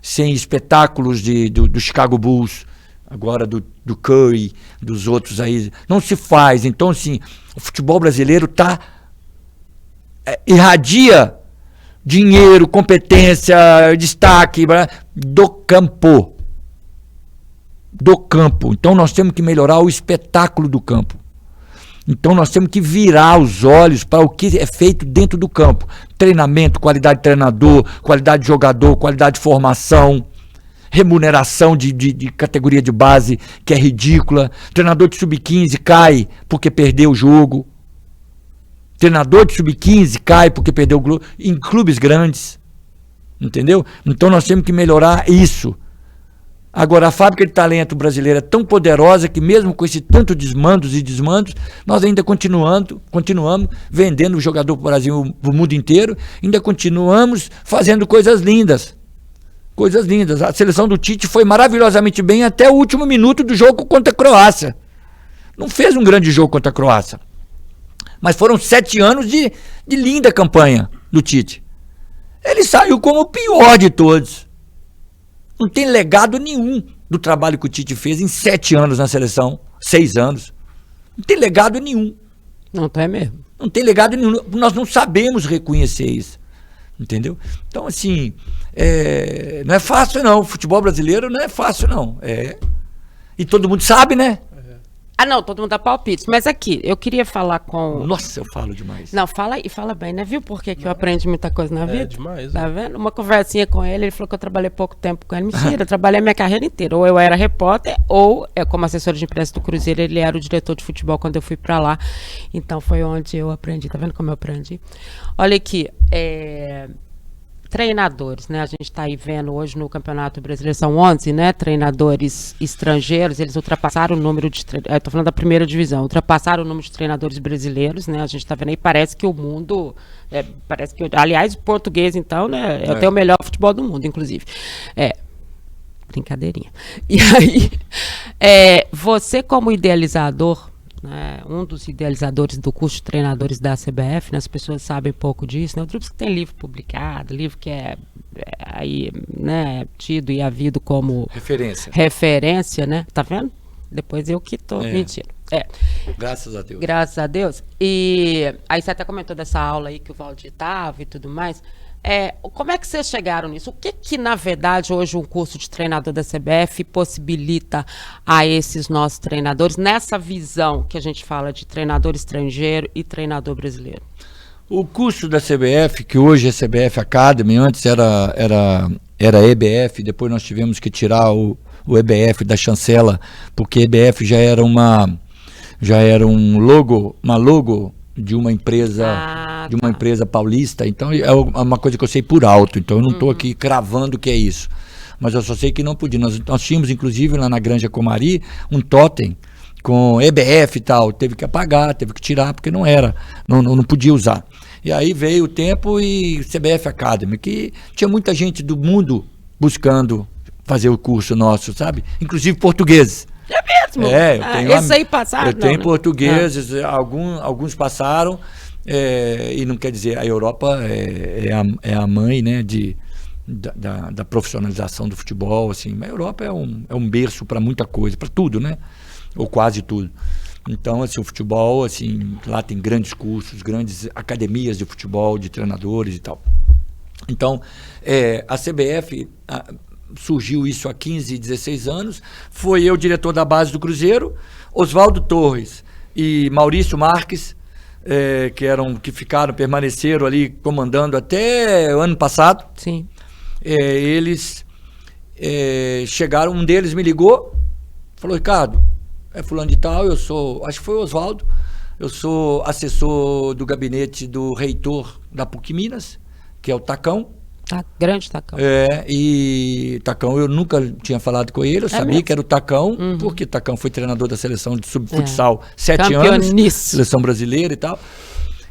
sem espetáculos do Chicago Bulls, agora do Curry, dos outros aí. Não se faz. Então, assim, o futebol brasileiro irradia dinheiro, competência, destaque do campo. Do campo. Então nós temos que melhorar o espetáculo do campo. Então nós temos que virar os olhos para o que é feito dentro do campo. Treinamento, qualidade de treinador, qualidade de jogador, qualidade de formação, remuneração de categoria de base que é ridícula. Treinador de sub-15 cai porque perdeu o jogo. Treinador de sub-15 cai porque perdeu o jogo em clubes grandes. Entendeu? Então nós temos que melhorar isso. Agora, a fábrica de talento brasileira é tão poderosa que mesmo com esse tanto desmandos, nós ainda continuamos vendendo o jogador para o Brasil, para o mundo inteiro, ainda continuamos fazendo coisas lindas. Coisas lindas. A seleção do Tite foi maravilhosamente bem até o último minuto do jogo contra a Croácia. Não fez um grande jogo contra a Croácia. Mas foram 7 anos de linda campanha do Tite. Ele saiu como o pior de todos. Não tem legado nenhum do trabalho que o Tite fez em 7 anos na seleção, 6 anos. Não tem legado nenhum. Não tem mesmo. Não tem legado nenhum. Nós não sabemos reconhecer isso. Entendeu? Então, assim, não é fácil, não. O futebol brasileiro não é fácil, não. E todo mundo sabe, né? Não, todo mundo dá palpites. Mas aqui, eu queria falar com... Nossa, eu falo demais. Não, fala e fala bem, né? Viu por que eu aprendi muita coisa na vida? Demais. Tá vendo? Uma conversinha com ele falou que eu trabalhei pouco tempo com ele. Mentira, eu trabalhei a minha carreira inteira. Ou eu era repórter, ou como assessor de imprensa do Cruzeiro, ele era o diretor de futebol quando eu fui pra lá. Então foi onde eu aprendi. Tá vendo como eu aprendi? Olha aqui, treinadores, né? A gente está aí vendo hoje no Campeonato Brasileiro, são 11, né? Treinadores estrangeiros, eles ultrapassaram o número de... Estou falando da primeira divisão, ultrapassaram o número de treinadores brasileiros, né? A gente está vendo aí, parece que o mundo... parece que, aliás, o português, então, né? Tem o melhor futebol do mundo, inclusive. Brincadeirinha. E aí, você como idealizador, né, um dos idealizadores do curso de treinadores da CBF, né, as pessoas sabem pouco disso, né, o Drupes que tem livro publicado, livro que é aí, né, tido e havido como referência, né, tá vendo? Depois eu que tô mentindo. Graças a Deus. Graças a Deus. E aí você até comentou dessa aula aí que o Valdir tava e tudo mais. Como é que vocês chegaram nisso? O que, na verdade, hoje um curso de treinador da CBF possibilita a esses nossos treinadores, nessa visão que a gente fala de treinador estrangeiro e treinador brasileiro? O curso da CBF, que hoje é CBF Academy, antes era EBF, depois nós tivemos que tirar o EBF da chancela, porque EBF já era uma logo de uma empresa empresa paulista, então é uma coisa que eu sei por alto, então eu não estou aqui cravando que é isso, mas eu só sei que não podia. Nós tínhamos inclusive lá na Granja Comari um totem com EBF e tal, teve que apagar, teve que tirar, porque não podia usar. E aí veio o tempo e CBF Academy, que tinha muita gente do mundo buscando fazer o curso nosso, sabe? Inclusive portugueses. É mesmo? Eu tenho esse aí passaram? Eu tenho portugueses, alguns passaram, e não quer dizer, a Europa é a mãe, né, da profissionalização do futebol, assim. A Europa é um berço para muita coisa, para tudo, né? Ou quase tudo. Então, assim, o futebol, assim, lá tem grandes cursos, grandes academias de futebol, de treinadores e tal. Então, a CBF... surgiu isso há 15, 16 anos, foi eu diretor da base do Cruzeiro, Oswaldo Torres e Maurício Marques, que permaneceram ali comandando até o ano passado. Sim. Eles chegaram, um deles me ligou, falou: Ricardo, fulano de tal, acho que foi o Oswaldo, eu sou assessor do gabinete do reitor da PUC Minas, que é o Tacão. Grande Tacão. E Tacão, eu nunca tinha falado com ele, eu sabia mesmo? que era o Tacão, porque Tacão foi treinador da seleção de subfutsal 7 anos, seleção brasileira e tal.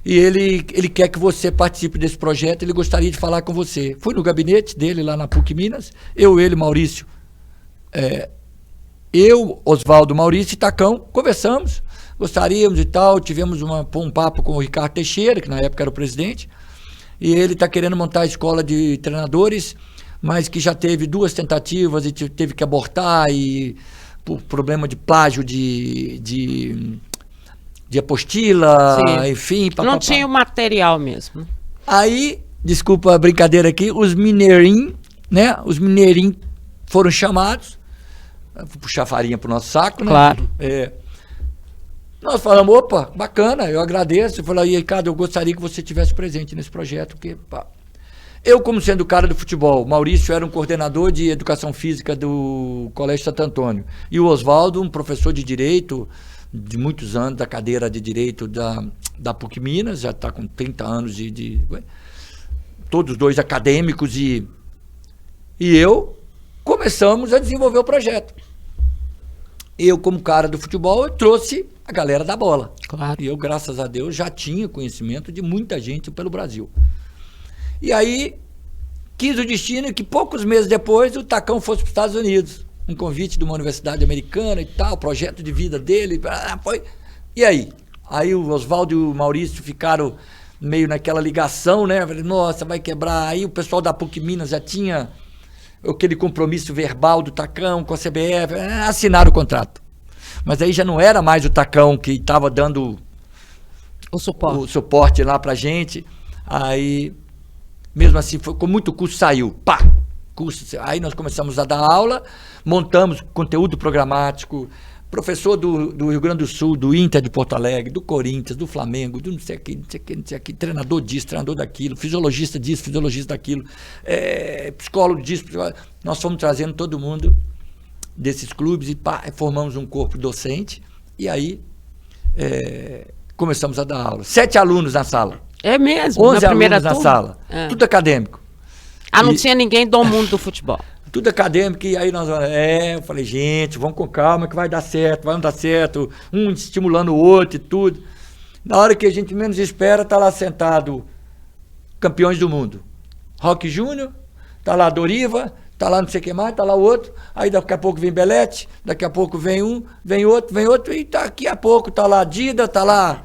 E ele quer que você participe desse projeto, ele gostaria de falar com você. Fui no gabinete dele lá na PUC Minas, ele, Maurício, Oswaldo, Maurício e Tacão, conversamos, gostaríamos e tal, tivemos um papo com o Ricardo Teixeira, que na época era o presidente. E ele está querendo montar a escola de treinadores, mas que já teve 2 tentativas e teve que abortar, e por problema de plágio de apostila, sim, enfim. Não tinha o material mesmo. Aí, desculpa a brincadeira aqui, os mineirinhos foram chamados, vou puxar farinha pro nosso saco, né? Claro. Nós falamos: opa, bacana, eu agradeço. Eu falei: Ricardo, eu gostaria que você estivesse presente nesse projeto, porque eu, como sendo o cara do futebol, Maurício era um coordenador de educação física do Colégio Santo Antônio, e o Oswaldo, um professor de direito de muitos anos, da cadeira de direito da PUC Minas, já está com 30 anos todos os dois acadêmicos, e eu começamos a desenvolver o projeto. Eu, como cara do futebol, eu trouxe a galera da bola. Claro. E eu, graças a Deus, já tinha conhecimento de muita gente pelo Brasil. E aí, quis o destino que poucos meses depois o Tacão fosse para os Estados Unidos. Um convite de uma universidade americana e tal, projeto de vida dele. E aí? Aí o Oswaldo e o Maurício ficaram meio naquela ligação, né? Falei: nossa, vai quebrar. Aí o pessoal da PUC Minas já tinha aquele compromisso verbal do Tacão com a CBF, assinaram o contrato. Mas aí já não era mais o Tacão que estava dando o suporte lá pra gente. Aí, mesmo assim, com muito custo, saiu. Aí nós começamos a dar aula, montamos conteúdo programático, professor do Rio Grande do Sul, do Inter de Porto Alegre, do Corinthians, do Flamengo, do não sei o que, treinador disso, treinador daquilo, fisiologista disso, fisiologista daquilo, psicólogo disso, nós fomos trazendo todo mundo desses clubes e formamos um corpo docente, e aí começamos a dar aula. 7 alunos na sala. É mesmo? 11 na primeira alunos turma? na sala. Tudo acadêmico. Não tinha ninguém do mundo do futebol. Tudo acadêmico, e aí eu falei, gente, vamos com calma que vai dar certo, vai não dar certo, um estimulando o outro e tudo. Na hora que a gente menos espera, tá lá sentado campeões do mundo. Roque Júnior, tá lá Doriva, tá lá não sei o que mais, tá lá o outro, aí daqui a pouco vem Belete, daqui a pouco vem um, vem outro, e daqui a pouco tá lá Dida, tá lá...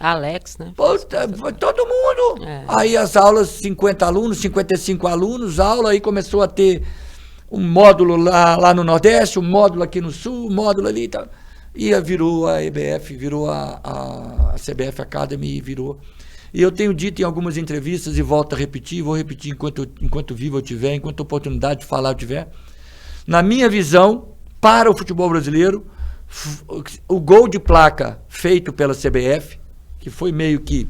Alex, né? Pô, todo mundo. Aí as aulas, 50 alunos, 55 alunos, aula, aí começou a ter um módulo lá no Nordeste, um módulo aqui no Sul, um módulo ali e tal. E virou a EBF, virou a CBF Academy, virou. E eu tenho dito em algumas entrevistas, e volto a repetir, vou repetir enquanto vivo eu tiver, enquanto oportunidade de falar eu tiver. Na minha visão, para o futebol brasileiro, o gol de placa feito pela CBF, que foi meio que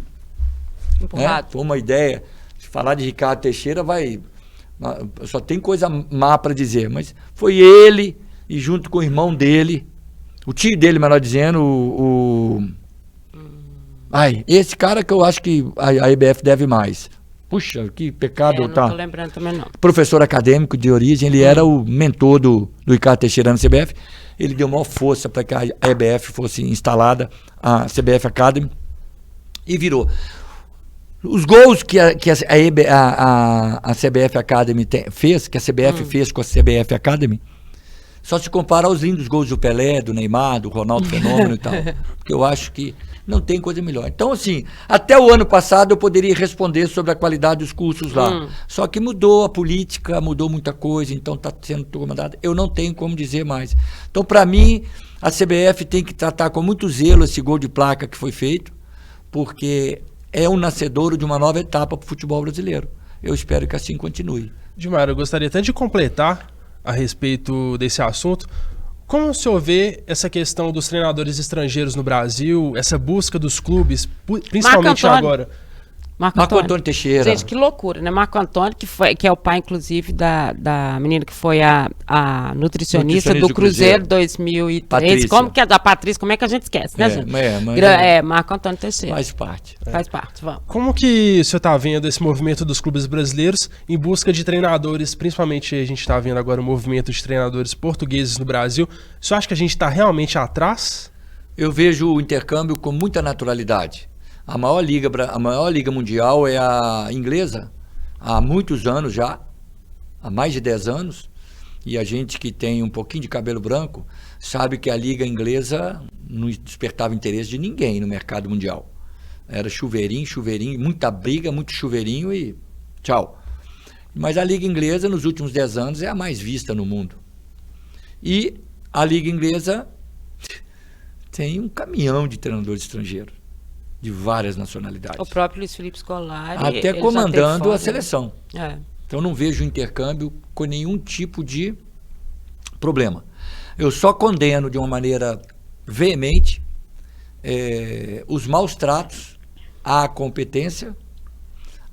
empurrado. Foi uma ideia. Se falar de Ricardo Teixeira, só tem coisa má para dizer, mas foi ele, e junto com o irmão dele, o tio dele, melhor dizendo, esse cara que eu acho que a EBF deve mais. Puxa, que pecado. Não tô lembrando também não. Professor acadêmico de origem, ele era o mentor do Ricardo Teixeira na CBF. Ele deu maior força para que a EBF fosse instalada, a CBF Academy, e virou. Os gols que a CBF Academy fez, que a CBF fez com a CBF Academy, só se compara aos lindos gols do Pelé, do Neymar, do Ronaldo Fenômeno e tal. Porque eu acho que não tem coisa melhor. Então, assim, até o ano passado eu poderia responder sobre a qualidade dos cursos lá. Só que mudou a política, mudou muita coisa, então está sendo comandado. Eu não tenho como dizer mais. Então, para mim, a CBF tem que tratar com muito zelo esse gol de placa que foi feito, porque é um nascedouro de uma nova etapa para o futebol brasileiro. Eu espero que assim continue. Dilmar, eu gostaria até de completar a respeito desse assunto. Como o senhor vê essa questão dos treinadores estrangeiros no Brasil, essa busca dos clubes, principalmente agora? Marco Antônio Teixeira. Gente, que loucura, né? Marco Antônio, que é o pai, inclusive, da menina que foi a nutricionista do Cruzeiro 2013. Patrícia. Como que é da Patrícia? Como é que a gente esquece, né, gente? Marco Antônio Teixeira. Faz parte. Faz parte, vamos. Como que o senhor está vendo esse movimento dos clubes brasileiros em busca de treinadores, principalmente a gente está vendo agora o movimento de treinadores portugueses no Brasil? O senhor acha que a gente está realmente atrás? Eu vejo o intercâmbio com muita naturalidade. A maior liga mundial é a inglesa, há muitos anos já, há mais de 10 anos, e a gente que tem um pouquinho de cabelo branco sabe que a liga inglesa não despertava interesse de ninguém no mercado mundial. Era chuveirinho, muita briga, muito chuveirinho e tchau. Mas a liga inglesa nos últimos 10 anos é a mais vista no mundo. E a liga inglesa tem um caminhão de treinadores estrangeiros, de várias nacionalidades. O próprio Luiz Felipe Scolari. Até comandando a seleção. É. Então não vejo intercâmbio com nenhum tipo de problema. Eu só condeno de uma maneira veemente os maus tratos à competência,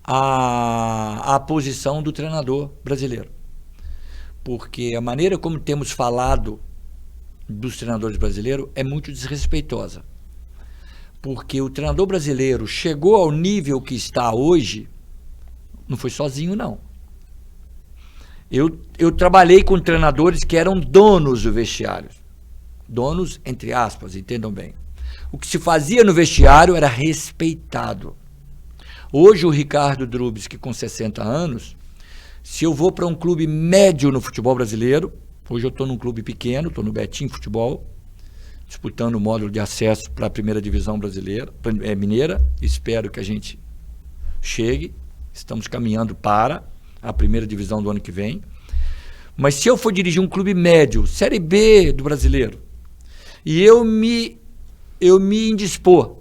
à posição do treinador brasileiro. Porque a maneira como temos falado dos treinadores brasileiros é muito desrespeitosa. Porque o treinador brasileiro chegou ao nível que está hoje, não foi sozinho, não. Eu trabalhei com treinadores que eram donos do vestiário. Donos, entre aspas, entendam bem. O que se fazia no vestiário era respeitado. Hoje o Ricardo Drubsky, com 60 anos, se eu vou para um clube médio no futebol brasileiro, hoje eu estou num clube pequeno, estou no Betim Futebol, disputando o módulo de acesso para a primeira divisão brasileira, mineira. Espero que a gente chegue. Estamos caminhando para a primeira divisão do ano que vem. Mas se eu for dirigir um clube médio, Série B do brasileiro, e eu me indispor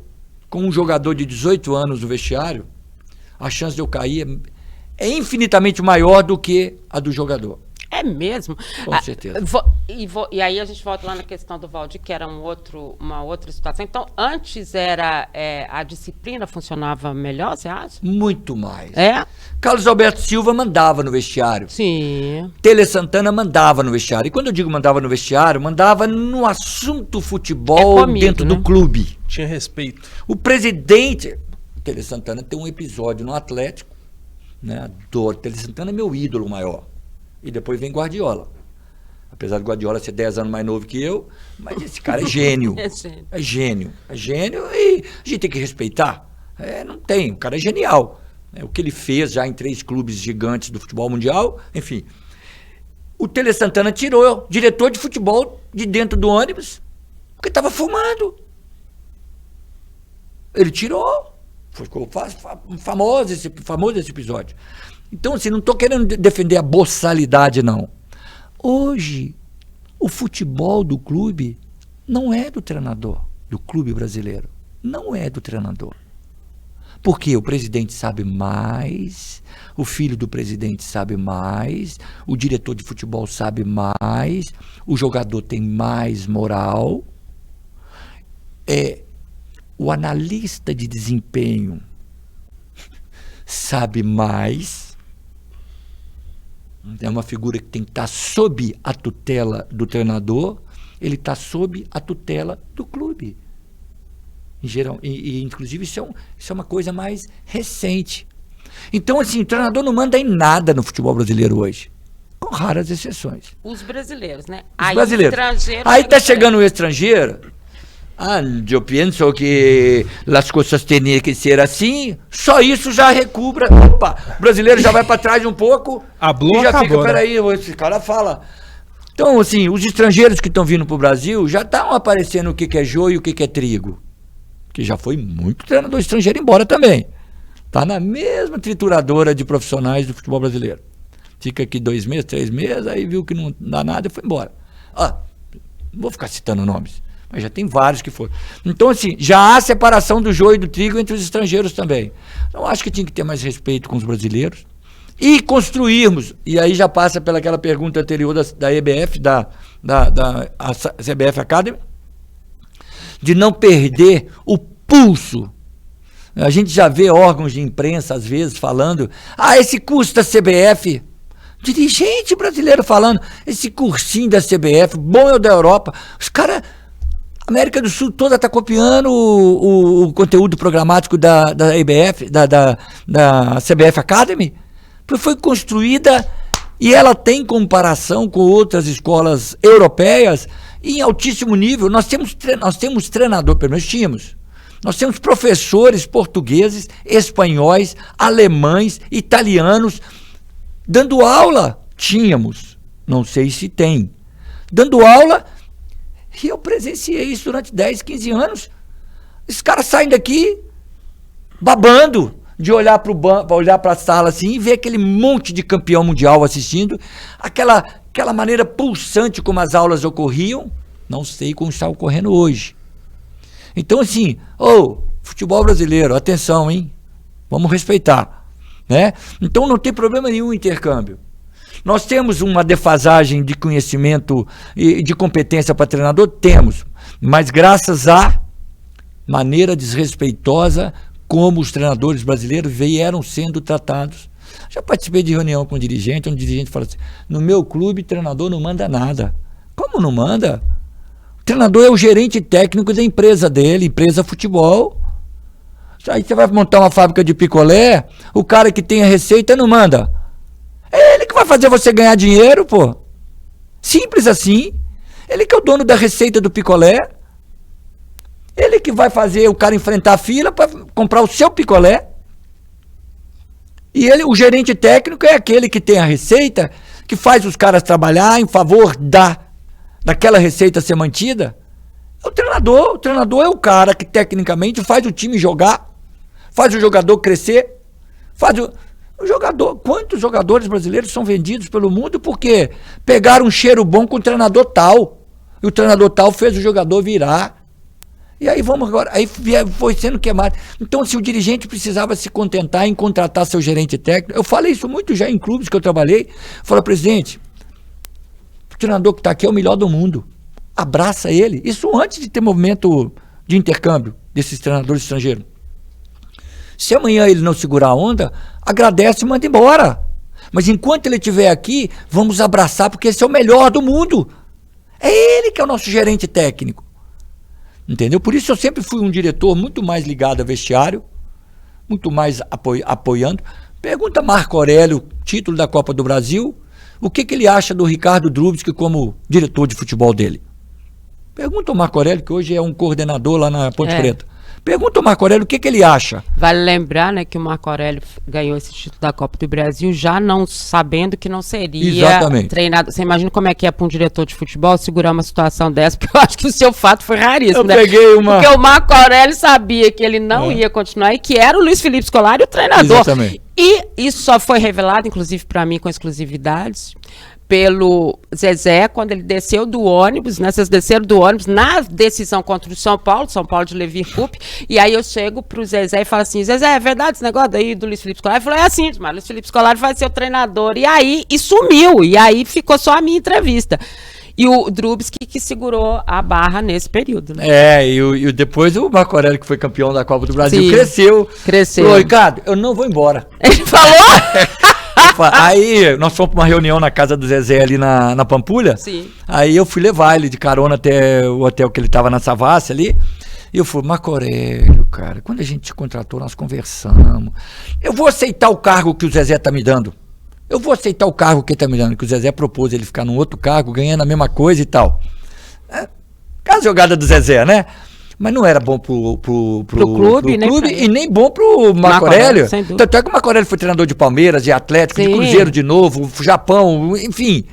com um jogador de 18 anos no vestiário, a chance de eu cair é infinitamente maior do que a do jogador. É mesmo? Com certeza. E aí a gente volta lá na questão do Valdir, que era uma outra situação. Então, antes era a disciplina funcionava melhor, você acha? Muito mais. É? Carlos Alberto Silva mandava no vestiário. Sim. Tele Santana mandava no vestiário. E quando eu digo mandava no vestiário, mandava no assunto futebol comigo, dentro né? do clube. Tinha respeito. O presidente, Tele Santana tem um episódio no Atlético, né? Tele Santana é meu ídolo maior. E depois vem Guardiola. Apesar do Guardiola ser 10 anos mais novo que eu, mas esse cara é gênio. É gênio. É gênio. É gênio e a gente tem que respeitar. Não tem, o cara é genial. O que ele fez já em 3 clubes gigantes do futebol mundial, enfim. O Tele Santana tirou o diretor de futebol de dentro do ônibus, porque estava fumando. Ele tirou. Ficou famoso esse episódio. Então, assim, não estou querendo defender a boçalidade, não. Hoje, o futebol do clube não é do treinador, do clube brasileiro. Não é do treinador. Porque o presidente sabe mais, o filho do presidente sabe mais, o diretor de futebol sabe mais, o jogador tem mais moral. O analista de desempenho sabe mais. É uma figura que tem que estar sob a tutela do treinador, ele está sob a tutela do clube. Em geral, inclusive, isso é uma coisa mais recente. Então, assim, o treinador não manda em nada no futebol brasileiro hoje, com raras exceções. Os brasileiros, né? Os brasileiros. Aí está chegando o estrangeiro. Eu penso que as coisas têm que ser assim, só isso já recubra. Opa, o brasileiro já vai para trás um pouco e já acabou, fica, né? peraí, esse cara fala. Então, assim, os estrangeiros que estão vindo para o Brasil já estão aparecendo o que é joio e o que é trigo. Que já foi muito treinador estrangeiro embora também. Está na mesma trituradora de profissionais do futebol brasileiro. Fica aqui 2 meses, 3 meses, aí viu que não dá nada e foi embora. Não vou ficar citando nomes. Mas já tem vários que foram. Então, assim, já há separação do joio e do trigo entre os estrangeiros também. Então, acho que tinha que ter mais respeito com os brasileiros e construirmos, e aí já passa pelaquela pergunta anterior da EBF, da CBF Academy, de não perder o pulso. A gente já vê órgãos de imprensa, às vezes, falando, esse curso da CBF, dirigente brasileiro falando, esse cursinho da CBF, bom é o da Europa, os caras... A América do Sul toda está copiando o conteúdo programático da EBF, da CBF Academy, porque foi construída e ela tem comparação com outras escolas europeias em altíssimo nível. Nós temos treinador, pelo menos tínhamos. Nós temos professores portugueses, espanhóis, alemães, italianos, dando aula. Tínhamos, não sei se tem, dando aula. E eu presenciei isso durante 10, 15 anos. Esses caras saem daqui babando de olhar para a sala assim e ver aquele monte de campeão mundial assistindo, aquela maneira pulsante como as aulas ocorriam. Não sei como está ocorrendo hoje. Então, assim, futebol brasileiro, atenção, hein? Vamos respeitar, né? Então não tem problema nenhum o intercâmbio. Nós temos uma defasagem de conhecimento e de competência para treinador? Temos, mas graças à maneira desrespeitosa como os treinadores brasileiros vieram sendo tratados. Já participei de reunião com um dirigente, onde o dirigente fala assim, no meu clube, treinador não manda nada. Como não manda? O treinador é o gerente técnico da empresa dele, empresa futebol. Aí você vai montar uma fábrica de picolé, o cara que tem a receita não manda. É ele que vai fazer você ganhar dinheiro, pô. Simples assim. Ele que é o dono da receita do picolé. Ele que vai fazer o cara enfrentar a fila para comprar o seu picolé. E o gerente técnico é aquele que tem a receita, que faz os caras trabalhar em favor daquela receita ser mantida. O treinador é o cara que tecnicamente faz o time jogar, faz o jogador crescer, faz o jogador. Quantos jogadores brasileiros são vendidos pelo mundo porque pegaram um cheiro bom com o treinador tal, e o treinador tal fez o jogador virar. E aí foi sendo queimado. Então, se o dirigente precisava se contentar em contratar seu gerente técnico, eu falei isso muito já em clubes que eu trabalhei, eu falei, presidente, por treinador que está aqui é o melhor do mundo. Abraça ele. Isso antes de ter movimento de intercâmbio desses treinadores estrangeiros. Se amanhã ele não segurar a onda, agradece e manda embora. Mas enquanto ele estiver aqui, vamos abraçar, porque esse é o melhor do mundo. É ele que é o nosso gerente técnico. Entendeu? Por isso eu sempre fui um diretor muito mais ligado a vestiário, muito mais apoiando. Pergunta a Marco Aurélio, título da Copa do Brasil, o que ele acha do Ricardo Drubsky como diretor de futebol dele. Pergunta ao Marco Aurélio, que hoje é um coordenador lá na Ponte Preta. Pergunta ao Marco Aurélio o que ele acha. Vale lembrar, né, que o Marco Aurélio ganhou esse título da Copa do Brasil já não sabendo que não seria treinado. Você imagina como é que é para um diretor de futebol segurar uma situação dessa? Porque eu acho que o seu fato foi raríssimo, né? Porque o Marco Aurélio sabia que ele não ia continuar e que era o Luiz Felipe Scolari o treinador. Exatamente. E isso só foi revelado, inclusive para mim, com exclusividades, pelo Zezé, quando ele desceu do ônibus, né? Vocês desceram do ônibus na decisão contra o São Paulo de Levi Coupe, e aí eu chego pro Zezé e falo assim, Zezé, é verdade esse negócio aí do Luiz Felipe Scolari? Ele falou, é assim, mas Luiz Felipe Scolari vai ser o treinador, e sumiu, e aí ficou só a minha entrevista. E o Drubsky que segurou a barra nesse período, né? E depois o Marco Aurélio, que foi campeão da Copa do Brasil, Sim, cresceu. Falou, Ricardo, eu não vou embora. Ele falou? Aí nós fomos para uma reunião na casa do Zezé ali na Pampulha. Sim. Aí eu fui levar ele de carona até o hotel que ele estava na Savassi ali. E eu falei, Marco Aurélio, cara, quando a gente te contratou, nós conversamos. Eu vou aceitar o cargo que o Zezé tá me dando. Eu vou aceitar o cargo que ele tá me dando, que o Zezé propôs ele ficar num outro cargo, ganhando a mesma coisa e tal. A jogada do Zezé, né? Mas não era bom pro clube e nem bom pro Marco Aurélio. Tanto é que o Marco Aurélio foi treinador de Palmeiras, de Atlético, de Cruzeiro de novo, Japão, enfim.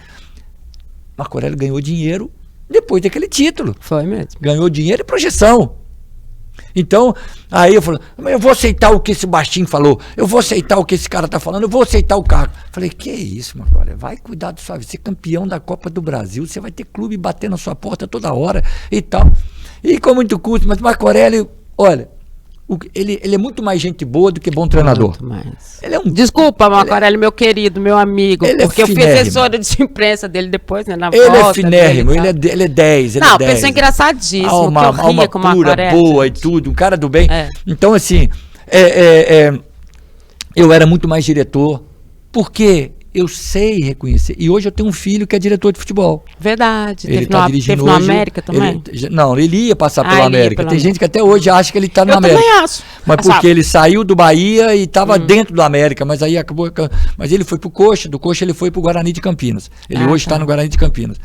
Marco Aurélio ganhou dinheiro depois daquele título. Foi mesmo. Ganhou dinheiro e projeção. Então, aí eu falei, eu vou aceitar o que esse baixinho falou, eu vou aceitar o que esse cara tá falando, eu vou aceitar o cargo. Falei, que isso, Marco Aurélio, vai cuidar da sua vida, você é campeão da Copa do Brasil, você vai ter clube batendo na sua porta toda hora e tal. E com muito custo, mas Marco Aurélio, olha, ele é muito mais gente boa do que bom treinador. Ele é Desculpa, Marco Aurélio, meu querido, meu amigo, porque eu fui assessora de imprensa dele depois, né, na ele volta. É finérrimo, ele é 10, ele é 10. Pessoa engraçadíssima, alma pura, boa e tudo, um cara do bem. Então, assim, eu era muito mais diretor, porque eu sei reconhecer. E hoje eu tenho um filho que é diretor de futebol. Verdade. Ele está dirigindo no América também? Ele ia passar pelo América. Tem gente que até hoje acha que ele está no América. Eu também acho. Mas porque ele saiu do Bahia e estava dentro do América, mas aí acabou. Mas ele foi pro Coxa, do Coxa ele foi pro Guarani de Campinas. Ele hoje está no Guarani de Campinas.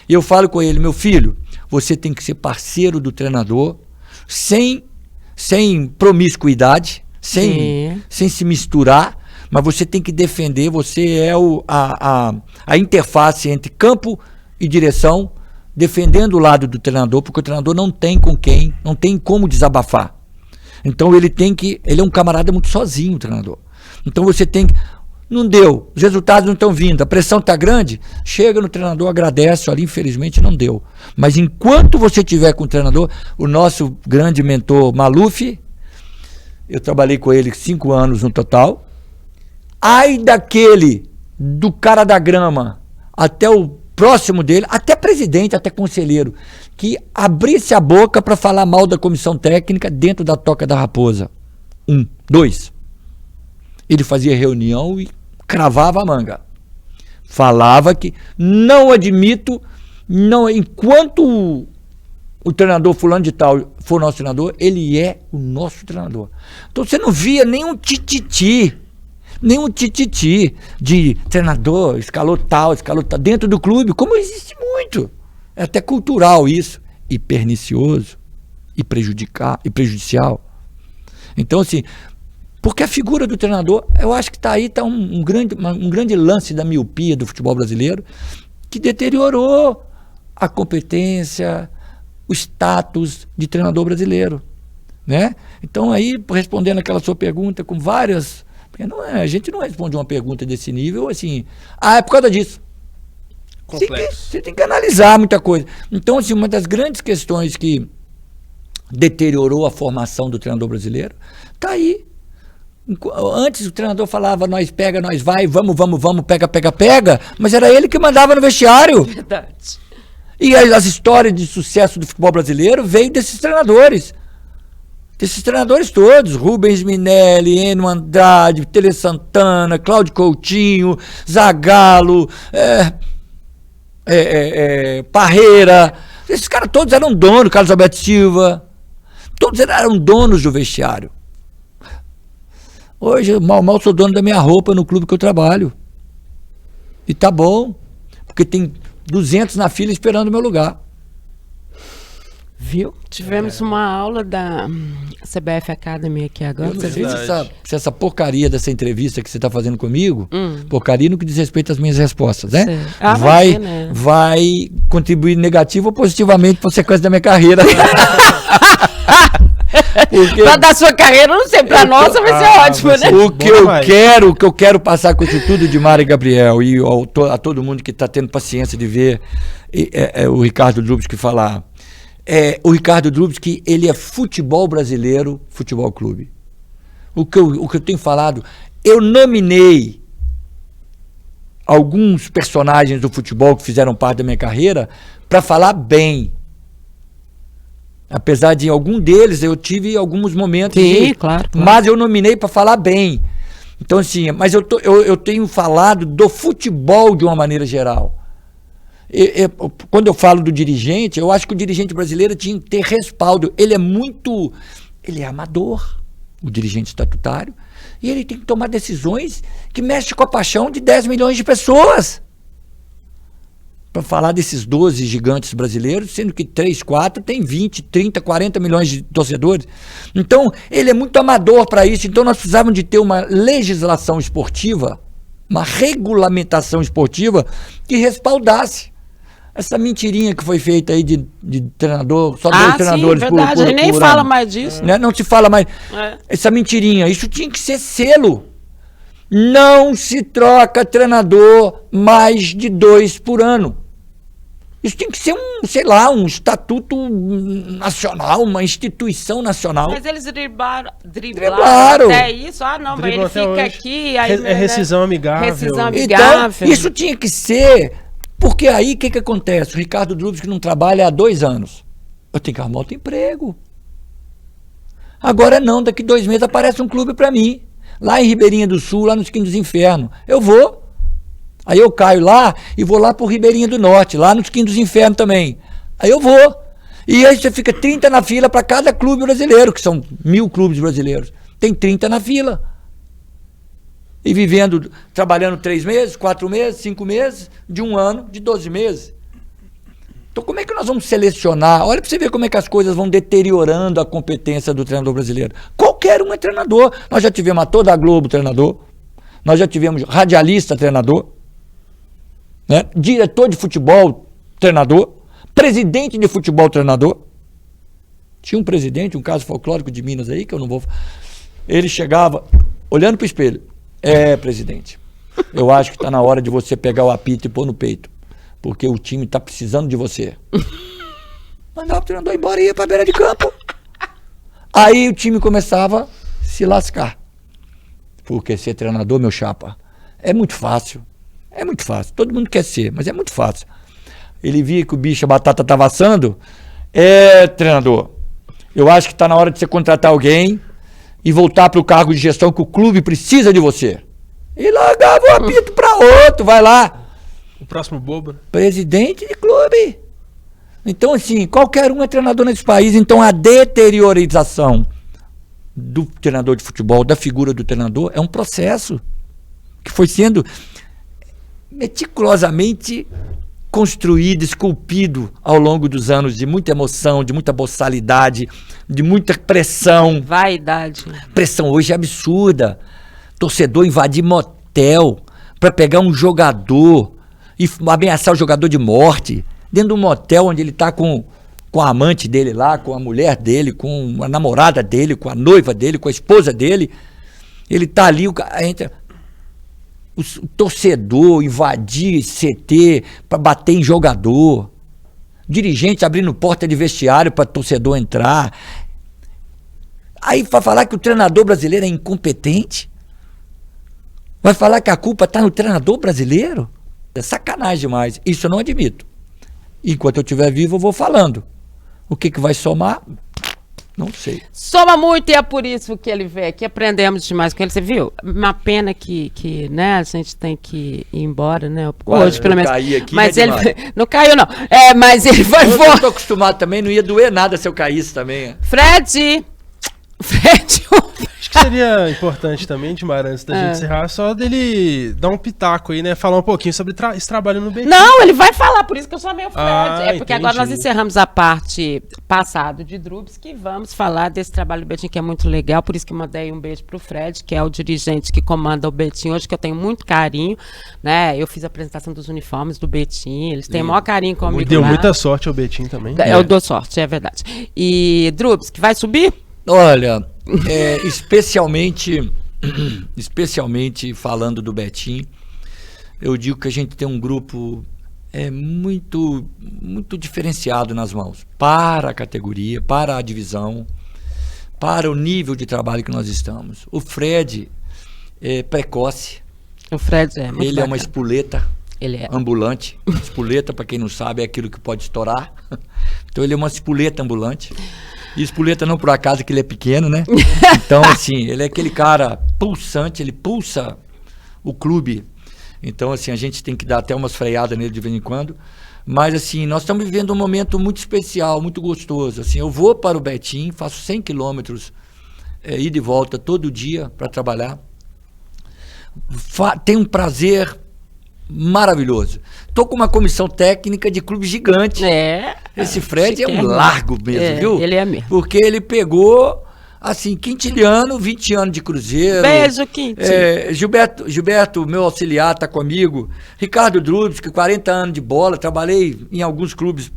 E eu falo com ele, meu filho, você tem que ser parceiro do treinador, sem promiscuidade, sem se misturar. Mas você tem que defender, você é a interface entre campo e direção, defendendo o lado do treinador, porque o treinador não tem como desabafar. Então ele é um camarada muito sozinho, o treinador. Então você tem que, não deu, os resultados não estão vindo, a pressão está grande, chega no treinador, agradece, olha, infelizmente não deu. Mas enquanto você estiver com o treinador, o nosso grande mentor Maluf, eu trabalhei com ele 5 anos no total. Ai do cara da grama, até o próximo dele, até presidente, até conselheiro, que abrisse a boca para falar mal da comissão técnica dentro da Toca da Raposa. 1, 2. Ele fazia reunião e cravava a manga. Falava que não admito, enquanto o treinador fulano de tal for nosso treinador, ele é o nosso treinador. Então você não via nenhum tititi de treinador, escalou tal, dentro do clube, como existe muito. É até cultural isso, e pernicioso, e prejudicial. Então, assim, porque a figura do treinador, eu acho que está um grande lance da miopia do futebol brasileiro, que deteriorou a competência, o status de treinador brasileiro, né? Então, aí, respondendo aquela sua pergunta com várias... a gente não responde uma pergunta desse nível assim, é por causa disso. Você tem que analisar muita coisa. Então, assim, uma das grandes questões que deteriorou a formação do treinador brasileiro está aí Antes o treinador falava, nós pega, nós vai, vamos, pega, mas era ele que mandava no vestiário. Verdade. E as histórias de sucesso do futebol brasileiro veio desses treinadores. Desses treinadores todos, Rubens Minelli, Enio Andrade, Tele Santana, Cláudio Coutinho, Zagallo, Parreira. Esses caras todos eram donos, Carlos Alberto Silva. Todos eram donos do vestiário. Hoje, mal sou dono da minha roupa no clube que eu trabalho. E tá bom, porque tem 200 na fila esperando o meu lugar. Viu? Tivemos uma aula da CBF Academy aqui agora. Eu não sei se essa porcaria dessa entrevista que você está fazendo comigo, porcaria no que diz respeito às minhas respostas, né? Vai contribuir negativo ou positivamente para a sequência da minha carreira. Porque pra da sua carreira, não sei, pra nossa vai ser ótimo, né? O que eu quero passar com isso tudo de Mara e Gabriel e a todo mundo que está tendo paciência de ver o Ricardo Drubsky falar. O Ricardo Drubsky, ele é futebol brasileiro, futebol clube. O que eu tenho falado, eu nominei alguns personagens do futebol que fizeram parte da minha carreira para falar bem. Apesar de algum deles eu tive alguns momentos. Sim, claro. Mas eu nominei para falar bem. Então, assim, mas eu tenho falado do futebol de uma maneira geral. Quando eu falo do dirigente, eu acho que o dirigente brasileiro tinha que ter respaldo. Ele é amador, o dirigente estatutário, e ele tem que tomar decisões que mexem com a paixão de 10 milhões de pessoas. Para falar desses 12 gigantes brasileiros, sendo que 3, 4 tem 20, 30, 40 milhões de torcedores. Então, ele é muito amador para isso. Então, nós precisávamos de ter uma legislação esportiva, uma regulamentação esportiva que respaldasse essa mentirinha que foi feita aí de treinador, só 2 treinadores sim, verdade, por nem ano. fala mais disso. Né? Não se fala mais. Essa mentirinha, isso tinha que ser selo. Não se troca treinador mais de 2 por ano. Isso tem que ser um estatuto nacional, uma instituição nacional. Mas eles driblaram até isso. Não, mas ele fica hoje. Aqui. Aí, rescisão amigável. Então, isso tinha que ser, porque aí o que acontece? O Ricardo Drubsky não trabalha há 2 anos. Eu tenho que arrumar outro emprego. Agora não, daqui 2 meses aparece um clube para mim. Lá em Ribeirinha do Sul, lá nos Quintos dos Infernos. Eu vou. Aí eu caio lá e vou lá pro Ribeirinha do Norte, lá nos Quintos dos Infernos também. Aí eu vou. E aí você fica 30 na fila para cada clube brasileiro, que são 1000 clubes brasileiros. Tem 30 na fila. E trabalhando 3 meses, 4 meses, 5 meses, de 1 ano, de 12 meses. Então como é que nós vamos selecionar? Olha para você ver como é que as coisas vão deteriorando a competência do treinador brasileiro. Qualquer um é treinador. Nós já tivemos a toda a Globo treinador. Nós já tivemos radialista treinador. Né? Diretor de futebol treinador. Presidente de futebol treinador. Tinha um presidente, um caso folclórico de Minas aí, que eu não vou... Ele chegava olhando para o espelho. Presidente, eu acho que está na hora de você pegar o apito e pôr no peito. Porque o time está precisando de você. Mandava o treinador embora e ia para a beira de campo. Aí o time começava a se lascar. Porque ser treinador, meu chapa, é muito fácil. É muito fácil. Todo mundo quer ser, mas é muito fácil. Ele via que o bicho, a batata estava assando. Treinador, eu acho que está na hora de você contratar alguém e voltar para o cargo de gestão que o clube precisa de você. E largava o apito para outro, vai lá. O próximo bobo. Presidente de clube. Então, assim, qualquer um é treinador nesse país. Então, a deteriorização do treinador de futebol, da figura do treinador, é um processo que foi sendo meticulosamente construído, esculpido ao longo dos anos, de muita emoção, de muita boçalidade, de muita pressão. Vaidade. Pressão hoje é absurda. Torcedor invadir motel para pegar um jogador e ameaçar o jogador de morte dentro de um motel onde ele está com a amante dele lá, com a mulher dele, com a namorada dele, com a noiva dele, com a esposa dele. Ele está ali, o torcedor invadir CT para bater em jogador, dirigente abrindo porta de vestiário para torcedor entrar, Aí vai falar que o treinador brasileiro é incompetente? Vai falar que a culpa está no treinador brasileiro? É sacanagem demais. Isso eu não admito. Enquanto eu estiver vivo, eu vou falando. O que vai somar? Não sei. Soma muito e é por isso que ele veio aqui. Aprendemos demais com ele. Você viu? Uma pena que né, a gente tem que ir embora, né? Hoje, pelo menos. Caí aqui, mas né, ele demais? não caiu, não. Mas ele vai Eu voar. não tô acostumado também, não ia doer nada se eu caísse também. Fred! Acho que seria importante também, Dimar, antes da gente encerrar, só dele dar um pitaco aí, né? Falar um pouquinho sobre esse trabalho no Betim. Não, ele vai falar, por isso que eu chamei o Fred. Porque agora nós entendi. encerramos a parte passada de Drubs, que vamos falar desse trabalho do Betim, que é muito legal, por isso que mandei um beijo pro Fred, que é o dirigente que comanda o Betim hoje, que eu tenho muito carinho, né? Eu fiz a apresentação dos uniformes do Betim, eles têm o maior carinho comigo. Deu lá. muita sorte ao Betim também. Eu dou sorte, é verdade. E Drubs, que vai subir? Olha, especialmente falando do Betim, eu digo que a gente tem um grupo muito diferenciado nas mãos para a categoria, para a divisão, para o nível de trabalho que nós estamos. O Fred é precoce, O Fred é muito ele é bacana. uma espoleta Ele é. ambulante. Espoleta, para quem não sabe, é aquilo que pode estourar. Então ele é uma espoleta ambulante. E espoleta não por acaso que ele é pequeno, né? Então, assim, ele é aquele cara pulsante, ele pulsa o clube. Então, assim, a gente tem que dar até umas freadas nele de vez em quando. Mas, assim, nós estamos vivendo um momento muito especial, muito gostoso. Assim, eu vou para o Betim, faço 100 quilômetros ida e volta todo dia para trabalhar. Tenho um prazer maravilhoso. Estou com uma comissão técnica de clube gigante. Esse Fred é um largo mesmo, viu? Ele é mesmo. Porque ele pegou, assim, Quintiliano, 20 anos de Cruzeiro. Beijo, Quinti. Gilberto, meu auxiliar, está comigo. Ricardo Drubs, que 40 anos de bola, trabalhei em alguns clubes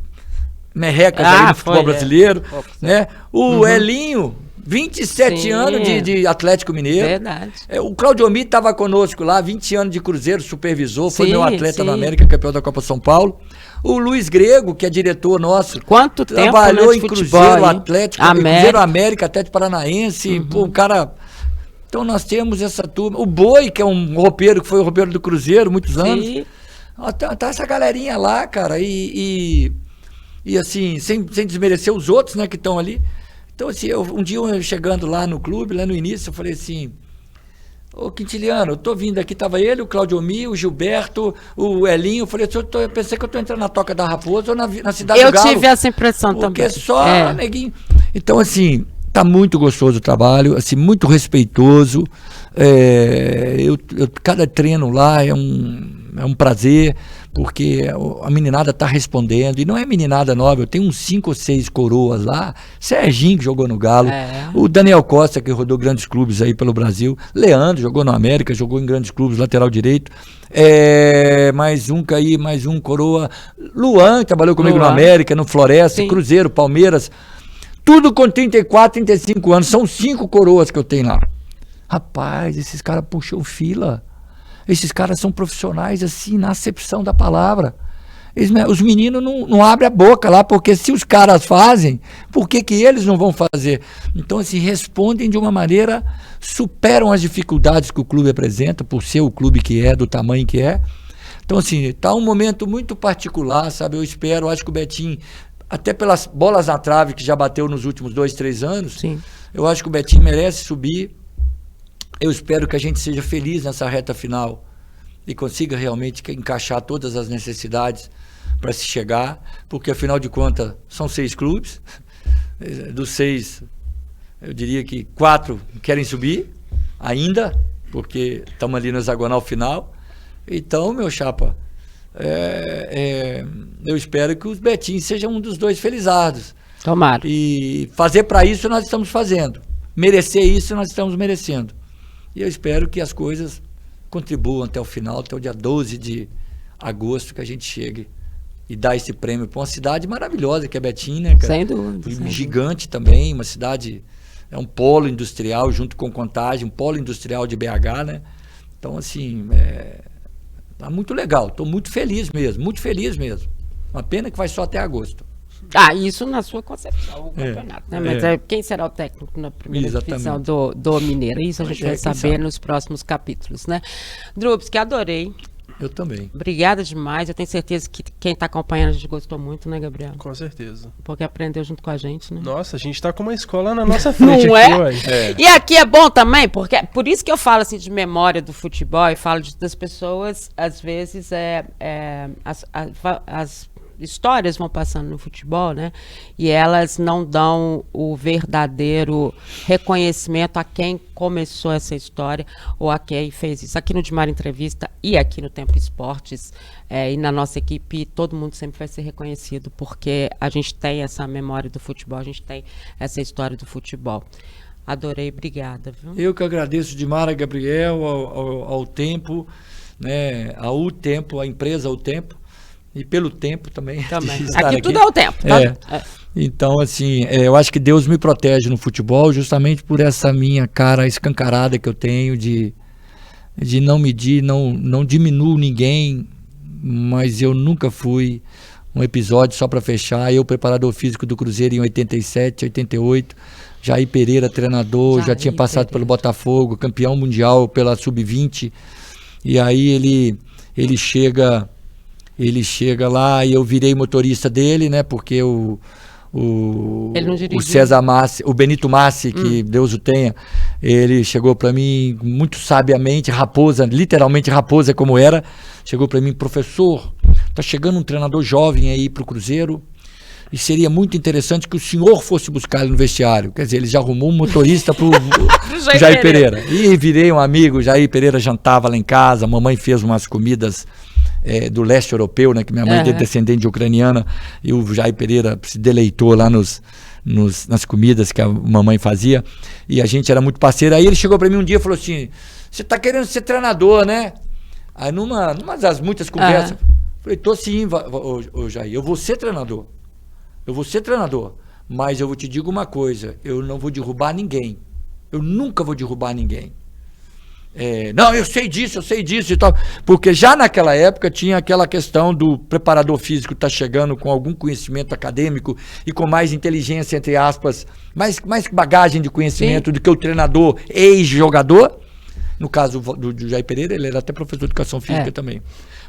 merrecas aí no futebol brasileiro. Né? O Elinho, 27 Sim. anos de Atlético Mineiro. Verdade. O Claudio Mito estava conosco lá, 20 anos de Cruzeiro, supervisor, foi Sim, meu atleta sim. na América, campeão da Copa São Paulo. O Luiz Grego, que é diretor nosso. Quanto tempo, trabalhou né, de em futebol, Cruzeiro, hein? Atlético, América. Cruzeiro América, Atlético Paranaense. Pô, o cara. Então nós temos essa turma. O Boi, que é um roupeiro, que foi o roupeiro do Cruzeiro muitos anos. Sim. Tá essa galerinha lá, cara. E assim, sem desmerecer os outros, né, que estão ali. Então, assim, um dia eu chegando lá no clube, lá no início, eu falei assim: ô Quintiliano, eu tô vindo aqui, tava ele, o Claudio Mi, o Gilberto, o Elinho. Eu falei assim: eu pensei que eu tô entrando na Toca da Raposa ou na Cidade do Galo. Eu tive essa impressão porque também. só neguinho. Então, assim, tá muito gostoso o trabalho, assim, muito respeitoso. Cada treino lá é um prazer, porque a meninada tá respondendo, e não é meninada nova, eu tenho uns 5 ou 6 coroas lá, Serginho que jogou no Galo, o Daniel Costa que rodou grandes clubes aí pelo Brasil, Leandro jogou no América, jogou em grandes clubes, lateral direito, mais um coroa, Luan que trabalhou comigo no América, no Floresta, Sim. Cruzeiro, Palmeiras, tudo com 34, 35 anos, são 5 coroas que eu tenho lá. Rapaz, esses caras puxam fila. Esses caras são profissionais, assim, na acepção da palavra. Os meninos não abrem a boca lá, porque se os caras fazem, por que eles não vão fazer? Então, assim, respondem de uma maneira, superam as dificuldades que o clube apresenta, por ser o clube que é, do tamanho que é. Então, assim, tá um momento muito particular, sabe? Eu acho que o Betim, até pelas bolas na trave que já bateu nos últimos 2, 3 anos, Sim. eu acho que o Betim merece subir. Eu espero que a gente seja feliz nessa reta final e consiga realmente encaixar todas as necessidades para se chegar, porque afinal de contas são 6 clubes, dos 6 eu diria que 4 querem subir ainda, porque estamos ali no hexagonal final. Então, meu chapa, eu espero que os Betim sejam um dos 2 felizardos. Tomara. E fazer para isso nós estamos fazendo, merecer isso nós estamos merecendo. E eu espero que as coisas contribuam até o final, até o dia 12 de agosto, que a gente chegue e dá esse prêmio para uma cidade maravilhosa, que é Betim, né, cara? Sem dúvida. Gigante também, uma cidade, é um polo industrial junto com Contagem, um polo industrial de BH, né? Então, assim, tá muito legal, estou muito feliz mesmo, muito feliz mesmo. Uma pena que vai só até agosto. Isso na sua concepção, o campeonato, né? Mas quem será o técnico na primeira divisão do Mineiro? Isso a gente vai saber nos próximos capítulos, né? Drubsky, adorei. Eu também. Obrigada demais. Eu tenho certeza que quem está acompanhando a gente gostou muito, né, Gabriel? Com certeza. Porque aprendeu junto com a gente, né? Nossa, a gente tá com uma escola na nossa frente. Não aqui, é? Ué. E aqui é bom também, porque por isso que eu falo assim de memória do futebol e falo das pessoas, às vezes, as histórias vão passando no futebol, né? E elas não dão o verdadeiro reconhecimento a quem começou essa história ou a quem fez isso. Aqui no Dimar Entrevista e aqui no Tempo Esportes e na nossa equipe, todo mundo sempre vai ser reconhecido, porque a gente tem essa memória do futebol, a gente tem essa história do futebol. Adorei, obrigada. Viu? Eu que agradeço demais a Gabriel, ao Tempo, né? Ao Tempo, a empresa ao Tempo. E pelo tempo também. Aqui tudo é o tempo, tá? Então, assim, eu acho que Deus me protege no futebol justamente por essa minha cara escancarada que eu tenho de não medir, não diminuo ninguém, mas eu nunca fui um episódio só para fechar. Eu, preparador físico do Cruzeiro em 87, 88, Jair Pereira, treinador, já tinha passado pelo Botafogo, campeão mundial pela Sub-20, e aí ele chega lá e eu virei motorista dele, né? Porque o César Massi, o Benito Massi, que Deus o tenha, ele chegou para mim muito sabiamente, literalmente raposa como era, chegou para mim: professor, tá chegando um treinador jovem aí pro Cruzeiro e seria muito interessante que o senhor fosse buscar ele no vestiário. Quer dizer, ele já arrumou um motorista pro Jair Pereira. E virei um amigo, Jair Pereira jantava lá em casa, a mamãe fez umas comidas do leste europeu, né, que minha mãe é descendente de ucraniana, e o Jair Pereira se deleitou lá nas comidas que a mamãe fazia, e a gente era muito parceiro. Aí ele chegou para mim um dia e falou assim: você tá querendo ser treinador, né? Aí numa das muitas conversas, falei: tô sim, ô Jair, eu vou ser treinador, mas eu vou te digo uma coisa, eu não vou derrubar ninguém, eu nunca vou derrubar ninguém. Não, eu sei disso e tal, porque já naquela época tinha aquela questão do preparador físico estar chegando com algum conhecimento acadêmico e com mais inteligência, entre aspas, mais bagagem de conhecimento do que o treinador ex-jogador. No caso do Jair Pereira, ele era até professor de educação física também.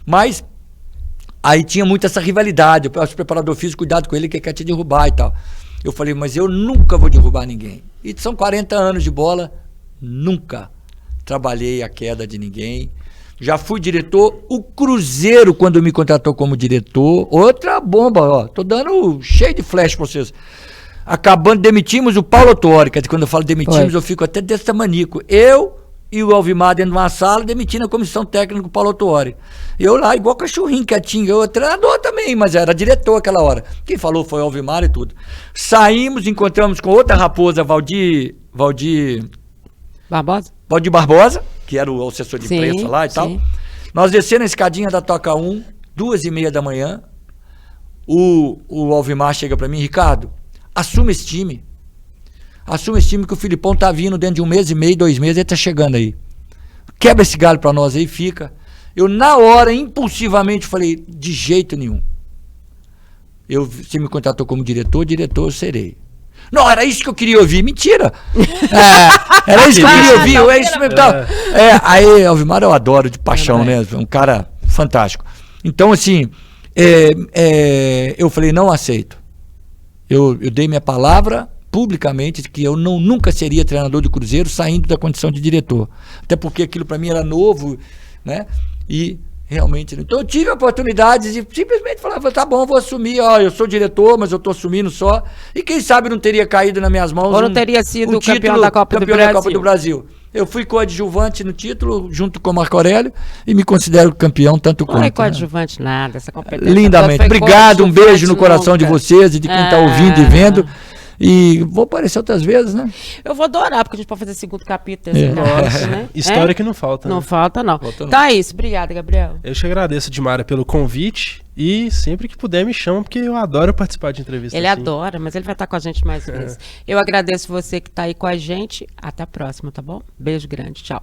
Mas aí tinha muito essa rivalidade, o preparador físico, cuidado com ele que quer te derrubar e tal. Eu falei: mas eu nunca vou derrubar ninguém. E são 40 anos de bola, nunca trabalhei a queda de ninguém. Já fui diretor. O Cruzeiro, quando me contratou como diretor, outra bomba, ó. Tô dando cheio de flash pra vocês. Acabando, demitimos o Paulo Autuori. Quer dizer, quando eu falo demitimos, eu fico até desse tamanico. Eu e o Alvimar dentro de uma sala, demitindo a comissão técnica do Paulo Autuori. Eu lá, igual cachorrinho, quietinho. Eu treinador também, mas era diretor aquela hora. Quem falou foi o Alvimar e tudo. Saímos, encontramos com outra raposa, Valdir Barbosa, que era o assessor de imprensa lá e tal. Nós descendo a escadinha da Toca 1, 2h30 da manhã, o Alvimar chega pra mim: Ricardo, assume esse time que o Filipão tá vindo dentro de 1 mês e meio, 2 meses, ele tá chegando aí. Quebra esse galho pra nós aí, fica. Eu na hora, impulsivamente, falei: de jeito nenhum. Você me contratou como diretor eu serei. Não, era isso que eu queria ouvir. Mentira! Era isso que eu queria ouvir. É isso mesmo. Aí, Alvimar, eu adoro de paixão, né? Um cara fantástico. Então, assim, eu falei: não aceito. Eu dei minha palavra publicamente que eu nunca seria treinador do Cruzeiro saindo da condição de diretor. Até porque aquilo para mim era novo, né? E realmente. Então eu tive oportunidades de simplesmente falar: tá bom, vou assumir, eu sou diretor, mas eu tô assumindo só. E quem sabe não teria caído nas minhas mãos. Ou não teria sido campeão da Copa do Brasil. Eu fui coadjuvante no título, junto com o Marco Aurélio, e me considero campeão tanto quanto. Não é coadjuvante nada, essa competência. Lindamente. Obrigado, um beijo no coração de vocês e de quem está ouvindo e vendo. E vou aparecer outras vezes, né? Eu vou adorar, porque a gente pode fazer segundo capítulo. Nossa, né? História que não falta, né? Não falta, não. Tá isso. Obrigada, Gabriel. Eu te agradeço, Dimara, pelo convite. E sempre que puder me chama, porque eu adoro participar de entrevistas. Ele adora, mas ele vai estar com a gente mais vezes. Eu agradeço você que está aí com a gente. Até a próxima, tá bom? Beijo grande. Tchau.